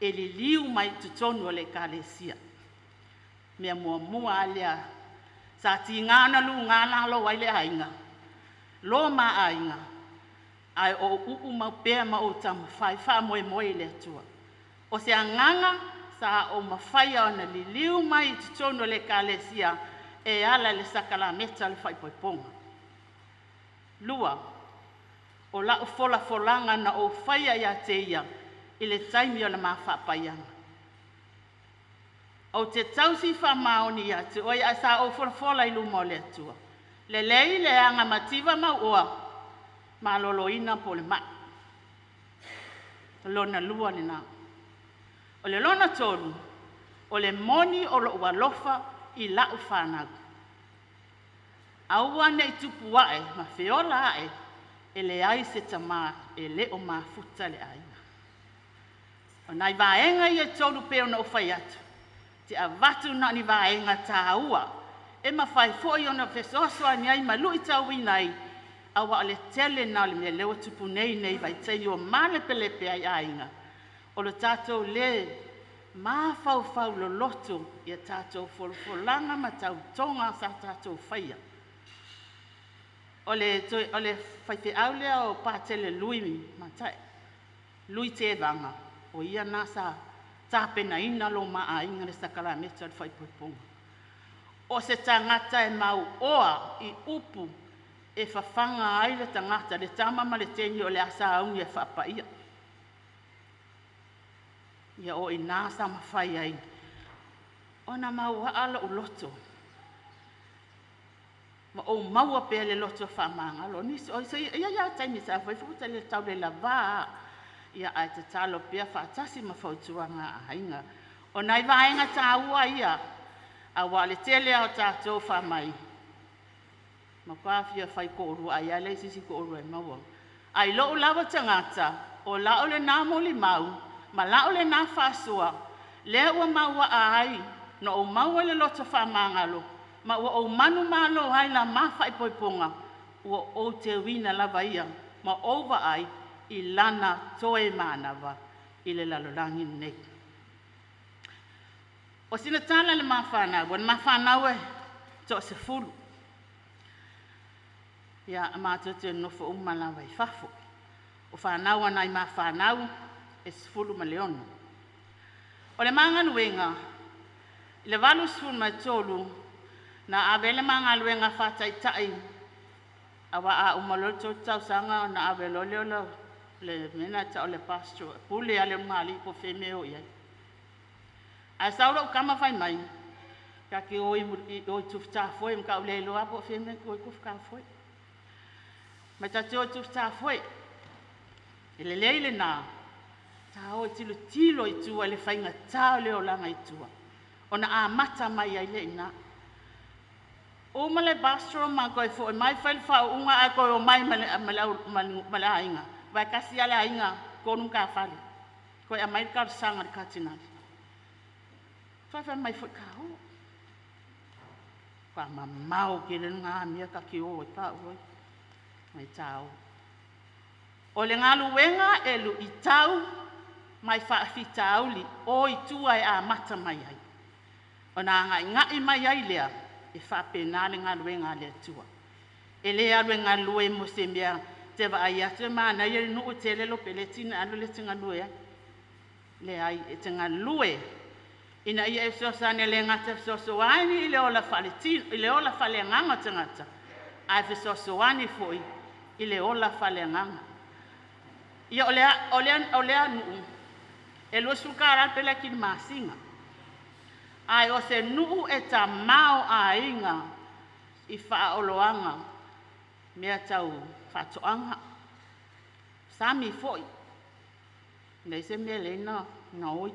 e li liu mai tutonu o le kalesia. Mea mua alia sa ti ngana lu ngana lo waile ainga. Lo ma ainga. Ai o uu maupea ma o tamu wha moe le tua. O se anganga sa o mawhaia o na li liu mai tutonu o le kalesia e ala le sakala meta le whaipoiponga. Lua, o la o folanga na o whaia ia te ia i le taimi o na mawhapaianga. O te tausi whamaoni ia te oi a sa o fola i luma o le atua. Le lei le anga mativa maua ma lolo ina po le maa. Lona lua ni na. O le lona tolu, o le moni o lo walofa i lau whanagu. Aua nei tupu wae ma whiola ae e le ai se tama e le o mafuta le aina. O nai vaenga i e tolu peo na o whai atu. Te a watu na ni vaenga tā ua. E ma whai fōi o na whesoswa ni ai ma lui tau inai. Awa le tele na le lewa tupu nei vai tei o male pelepe ai ainga. O lo tātou le ma fau lo loto i a tātou folanga ma tau tonga sa tātou whaia. O le whaife aulea o pātele lui matai. Lui te vanga. O ia nasa tāpena ina lo maa inga le sakala meta le whaipoiponga. O se tangata e mau oa i upu e whawhanga ai le tangata le tamama le teni o le asa aungi e whapaia. Ia o i nasa mawhai ai. O na mau ala o loto. Ma o maua pēr le loto whamanga lo nisi. O ia taimi sa whaifuta le tau le lava ia ai te talo pia whaatasi ma whautuanga a hainga. O nai vaenga tā ua ia. A wale tele au tātou whamai. Ma kwawhia whai kōrua ai ale sisi kōrua e maua. Ai lo lawa tangata o lao le nā moli mau. Ma lao le nā whasua. Lea ua maua a ai. No o maua le loto whamangalo. Ma ua o manu malo ai la mawhai poiponga. Ua o te wina lava ia. Ma ova ai. I lana toe manawa i le lalolangi nei. O sina tala le mawhanau, wan mawhanau e to se fulu. Ia amātua te nofo umalawa i whafo. O whanau anai mawhanau e se fulu ma leono. O le manganuenga, i le walu sfulu mai tolu, na avele manganuenga whatai tai, awa a umaloto tau sanga na avelo leola le mena ta o le pastor pule ale mali po femeo ia a saura o kama fai mai ka ki o tufta foi ka le lo apo femeo ko ka foi ma ta tufta foi ele leile na ta o tilo i tu ale fai nga ta le o langa i tu ona a mata mai ai le ina o male pastor ma ko foi mai fai fa unga a ko mai mala inga vai kasi ala inga konung ka fali ko a mai ka sanga ka tinali fa mai fo ka o pa mamau ke le nga mia ka ki o ta o mai tau o le ngalu wenga e lu i tau mai fa fitauli o i tua e a mata mai ai ona nga i mai ai lea e fa pena le ngalu wenga le tua e le alu ngalu e mo se mia te va ai atu mana ia no te le lo peletina alo le tinga lue le ai e tinga lue ina ia so sane le ngata so ani ile ola faletin ile ola fale nganga tangata ai so ani foi ile ola fale nganga ia ole anu e lo sukara pele ki masinga Ai o se nuu e ta mau a inga I whaoloanga mea tau whatoanga. Sami foi. Nei se mea leina ngā oi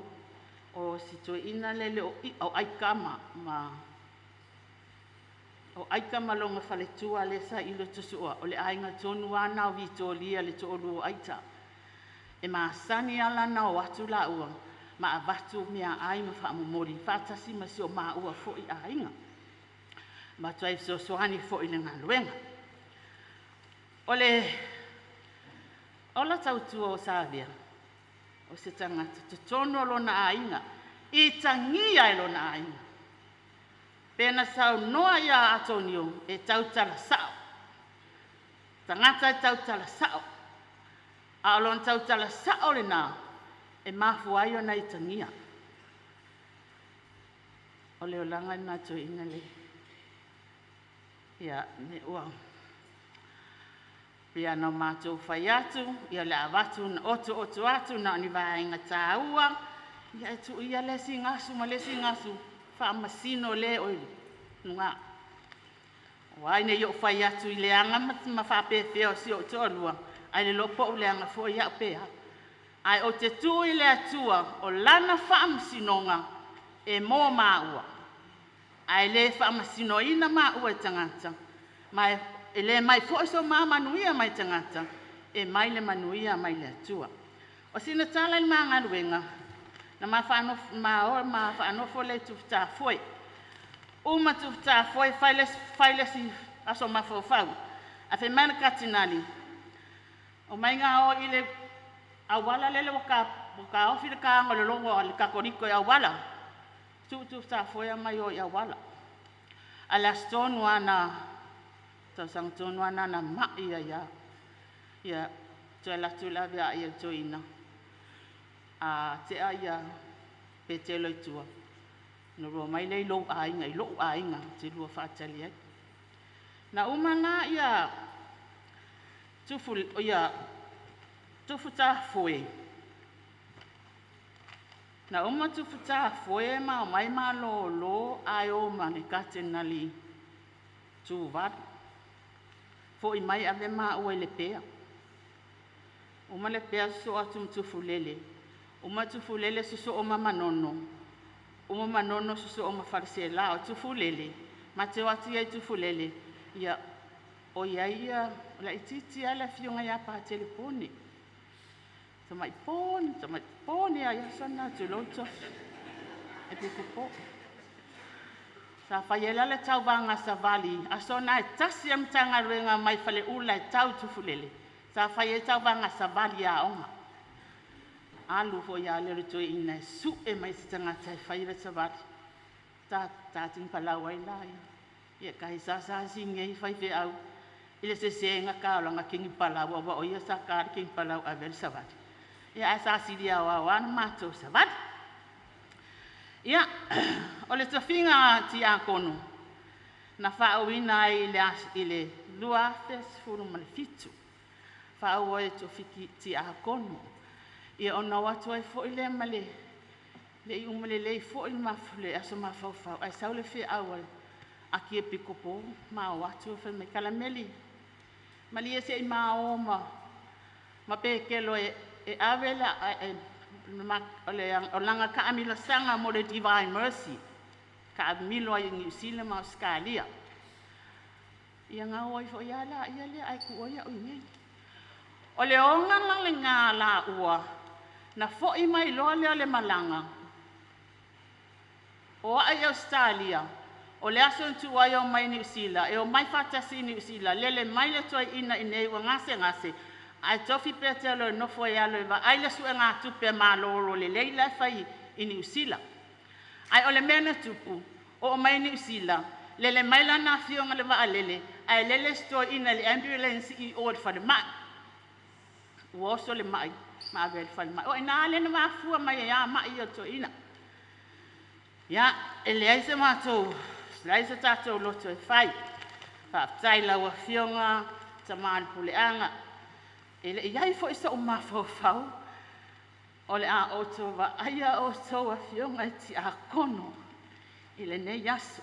o si tue ina lele o aikama ma o aikama longa whaletua le sa ilo tusua o le ainga tonu ana o vito lia le toolu o aita. E maa sani ala na o atu la ua ma a vatu mea ai ma whaamumori whatasi ma si o maa ua foi a inga. Ma tuai so soani foi le ngā luenga. O la tautua o Savea, o se tangata, te tono lona a inga, I tangia e lona a inga. Pena sau noa ia atonio e tautala sao. Tangata e tautala sao. A olon tautala sao le nā, e mafu ai ona I tangia. O leo langa na to ina le. Ia, ne ua. Pia no mātou whai atu, ia le awatu na oto atu na ni vaenga tāua. Ia tu ia lesi ngasu, ma lesi ngasu, wha masino le oili. Nunga. Waine yo whai atu I le anga ma wha pewheo si o tōlua. Ai le lopo o le anga fo ia pēha. Ai o te tu I le atua o lana wha masinonga e mō māua. Ai le wha masino ina māua tangata. Mai e le mai fo so manuia mai tangata e mai le manuia mai le atua. O sina tala I manga ruenga na ma whaano fo le tufta foi. Uma tufta foi faile si aso mafofau. A fe mana katinali. O mai ngā o I le awala lele waka ofi le ka ngolo longo le kakoriko I awala. Tufta foi mai o I awala. Ala stonu ana sang tonu ana na ma ia te la vea ia toina a te ia Petelo I tua no ro mai le lo ainga te lua fatali ai na umana ia tufuta foi na uma tufuta foi ma mai ma lo ai o mani katenali tu vad fo I mai ave ma o le pea. Uma le pea so atu mtufulele. Uma tufulele so o mama nono. Uma manono so o mafarsela o tufulele. Ma te wati ai tufulele. Ia o ia la ititi ala fionga ia pa telefone. Tamai pone ia sana tu loto. E pe kupo. Sa whaiela le tau vanga sa vali, a sona e tasi am tanga ruenga mai whale ula e tau tufulele. Sa whaie tau vanga sa vali a onga. Alu fo ia le rito ina e su e mai si tangata e whaire sa vali. Ta ting palau ai lai. Ia kai sa singe I whaive au. Ile se senga ka langa kingi palau awa o ia sa ka kingi palau a veri sa vali. Ia a sa siri au awana mato sa vali. Ia, o le tafinga ti a kono, na whaawina I le lua furu malefitu. Whaawa e tofiki ti a kono. Ia ona watu ai fo I le male, le I umale le fo I mafule aso mafau. Ai saule fe awal, a ki e pikopo, ma watu fe me kalameli. Mali e se I maoma, ma pekelo e avela o langa ka amila sanga mo le Divine Mercy. Ka amilo ai New Zealand ma Australia. Ia ngā oi fo ia le ai ku oia o ngai. O le onga lang le ngā la ua, na fo I mai loa le malanga. O ai Australia, o le aso ntu ai o mai New Zealand, e o mai fatasi New Zealand, lele mai le toi ina inei wa ngase. Ai tofi Petelo no foi alo va ai le suenga tupe malolo le leila fai I New Zealand. Ai ole mena tupu o mai New Zealand lele mai la na fionga le va alele ai lele sto ina le ambulance I or fa de mai. Wo so le mai ma vel fa mai. O ina le na fu mai ya mai yo to ina. Ya ele ai se mato. Lai se tato lo to fai. Fa tai la wa fionga taman puleanga. Ele iai fo isa o mafau. O le a oto wa aia o toa fionga ti a kono. I le nei aso.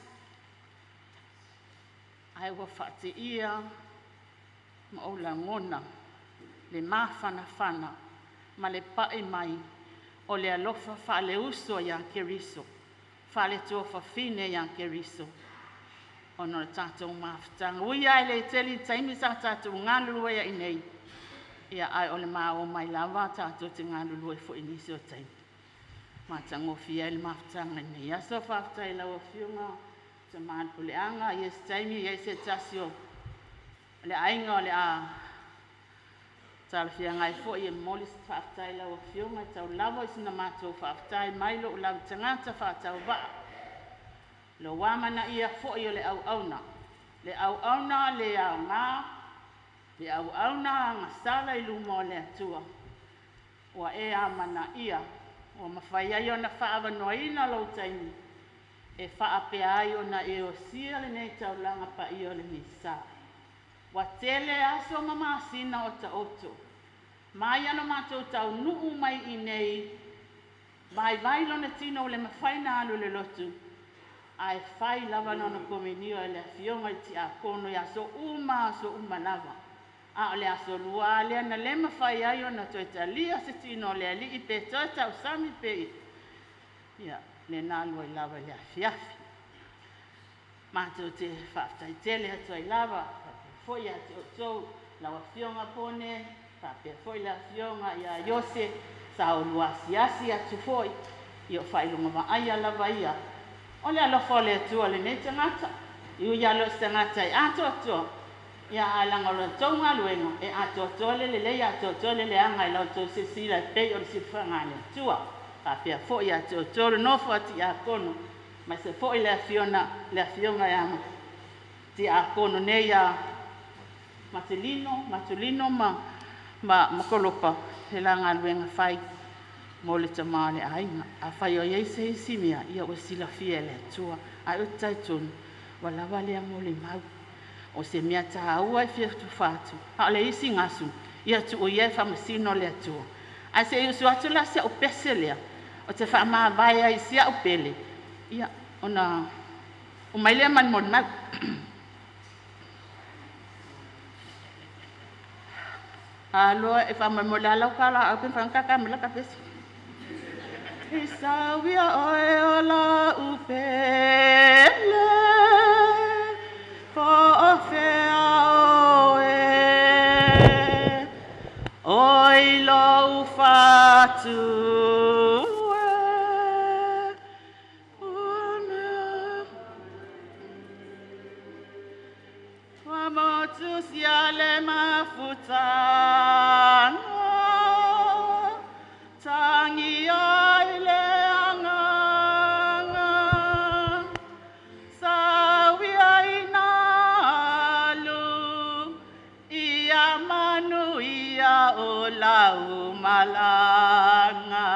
Ai wa whate ia ma o la ngona le mawhana ma le pae mai o le alofa whale uso ia keriso. Whale tua whawhine ia keriso. Ono le tātou mawhitanga. Ui ai le teli taimi sa tātou ngālulu ia inei. Ia ai o le maa o mai lava tātou te ngālulu e fo inisi o taimi. Mātango fia le mawhitanga nei. Aso whawhitai lau whiunga te mātu le anga. Yes taimi yes e tasio. Le ainga o le a tala fia ngai fo i e molis whawhitai lau whiunga. Tau lava i sina mātou whawhitai mailo o lau tangata whawtau waa. Lo wamana ia fo i o le au auna. Le au auna le au ngā. Le au auna ngasala i lumo le atua. Wa e amana ia. O mawhai ai ona whaawa noaina lau taimi. E whaapea ai ona e o sia le nei tau langa pa i o le nisa. Wa tele aso mamasina o ta oto. Mai ano mātou tau nuu mai i nei. Mai vailo na tino le mawhaina alu le lotu. Ai whai lava nono kominio e le fionga i ti a kono i aso uma lava. A o le aso lua lea na le mawhai ai o na toi ta lia se tino le ali i pe toi tau sami pe i. Ia, le nalua i lava le afiafi. Mātou te whaftai tele hatu ai lava. Foi a te o tau lawa fionga pone. Whapea foi la fionga ia Iose. Sa o lua siasi atu foi. Io whailunga ma aia lava ia. O le alofa o le atua le nei tangata. Iu ia lo tangata i ato atua. Ia alanga o le taunga luenga. E ato atua le le ato atua le anga i lau tau se sila pei o le sifanga le atua. Papea fo i ato atua le nofo ati a kono. Ma se fo i le afionga e ama. Ti a kono nei a matulino ma kolopa. He langa luenga whai. Mo le tama le ainga. A whai o iei se isi mea. Ia o sila fia le atua. A o taitonu. Wa lava lea mo le mau. O se mea taha ua e fia tu whātu. Ha o le isi ngasu. Ia tu o iei whamasino le atua. A se iusu atu la se o pese lea. O te whamaa vai ai sia o pele. Ia ona. O mai lea man mon mau. Aloa e whamamole alau kala. Au pen whankaka mila ka pesi. Isawia oe o la upele. Fa'afea oe. Oi lo fatu. Wamotus yale mafutanga. Tangi ai le anganga. Sawi ai nalu. Ia manu ia o lau malanga.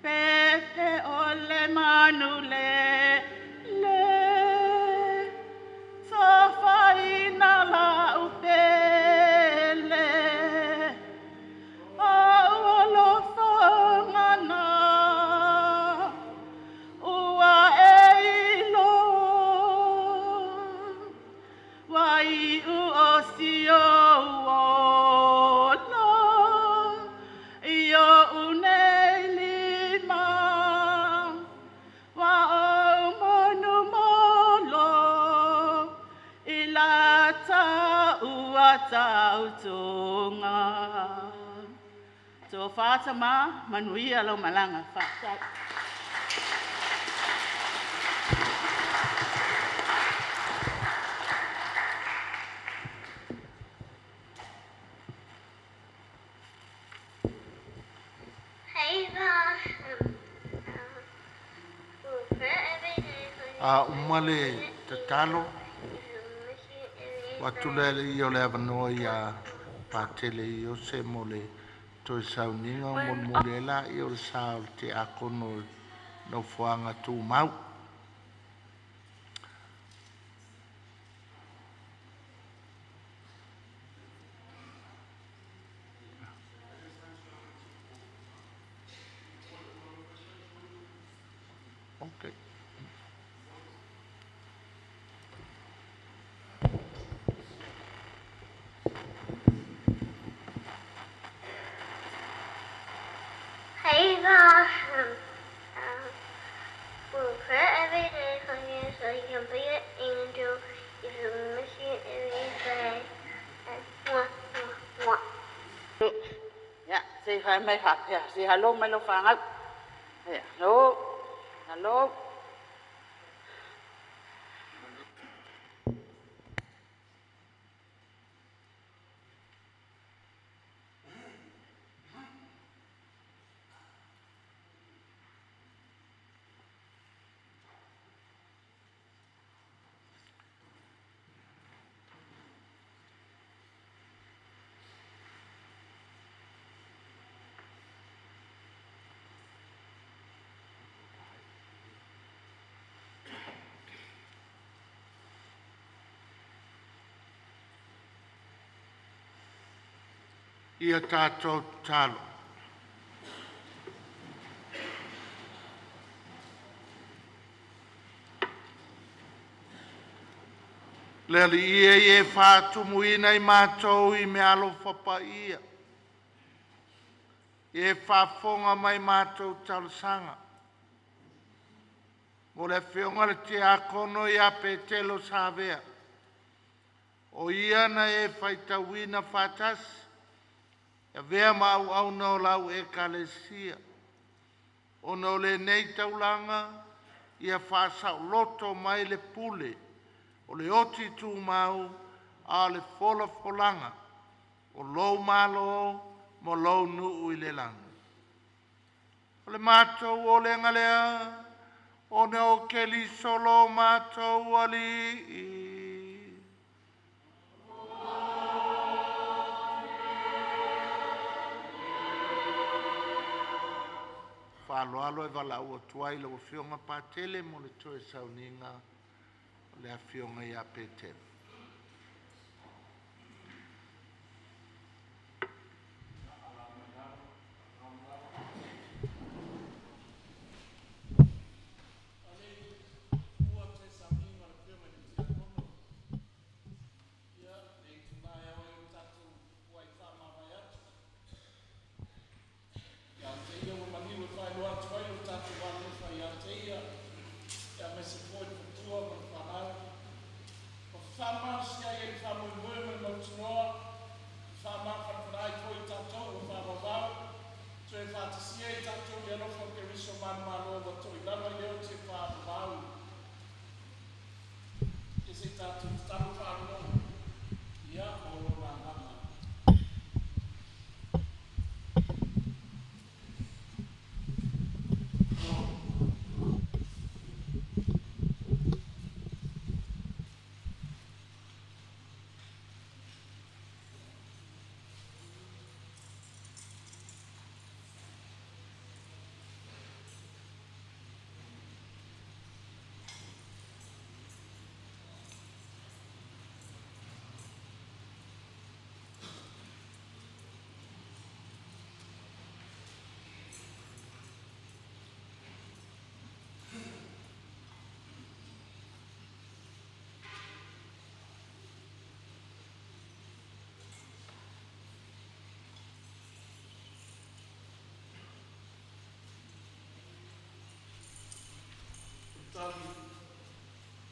Pepe ole manu le. Safaina la upele. Tautonga. So Fatima manuia lo malanga fata. Umale tatalo. Watulele i o le avanoa i a patele i o se mole toi sauninga o mole la i o le sao te akono no fuanga tu mau. Okay. will pray every day for you so you can be an angel if you miss you every day. Yeah, say hi, my heart. Yeah, say hello, my love. Yeah, hello, hello. Ia tātou talo. Le ali ia e whātumu ina I mātou I me alo whapaia. E whāwhonga mai mātou talasanga. Mo le whionga le te akono I a Petelo Savea. O ia na e whaitawina whātasi. E vea mau au no lau e kalesia. O no le nei taulanga ia whāsau loto mai le pule. O le oti tū mau a le fola folanga. O lou malo mo lou nuu I le langa. O le mātou o le ngalea. O ne o keli solo mātou ali. Whaloalo e wala ua tuai lau whionga pātele mo le toe sauninga o le a whionga I a Petelo.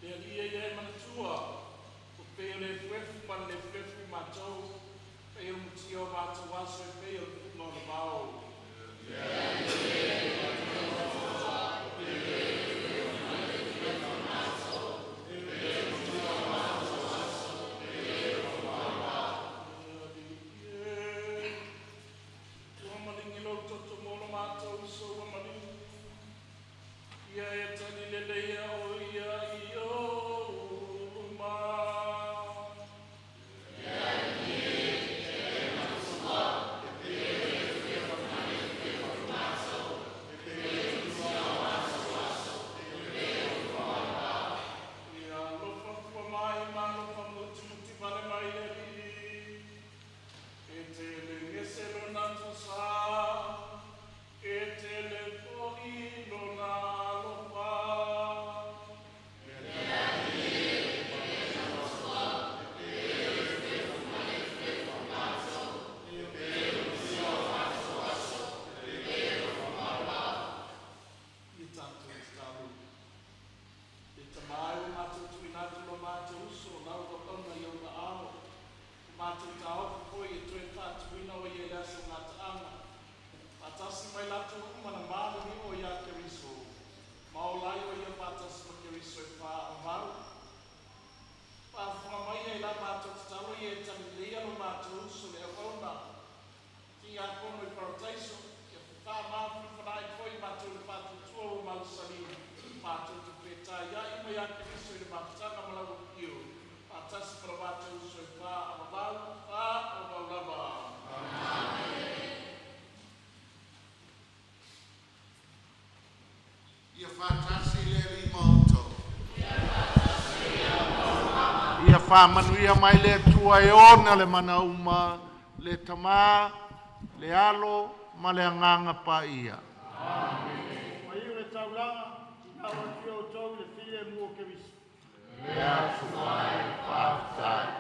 Le alia ia manatua, o peo le fuefu ma le fuefu matou, peo mutio mātou aso e peo no le bao. whātasi le rima auto. Ia whāmanuia mai le tua e ona le mana uma, le tamā, le alo, ma le anganga pa ia. Mai iu le taulanga, awa ki o tau le file mua ke visi. Lea tuai whātai.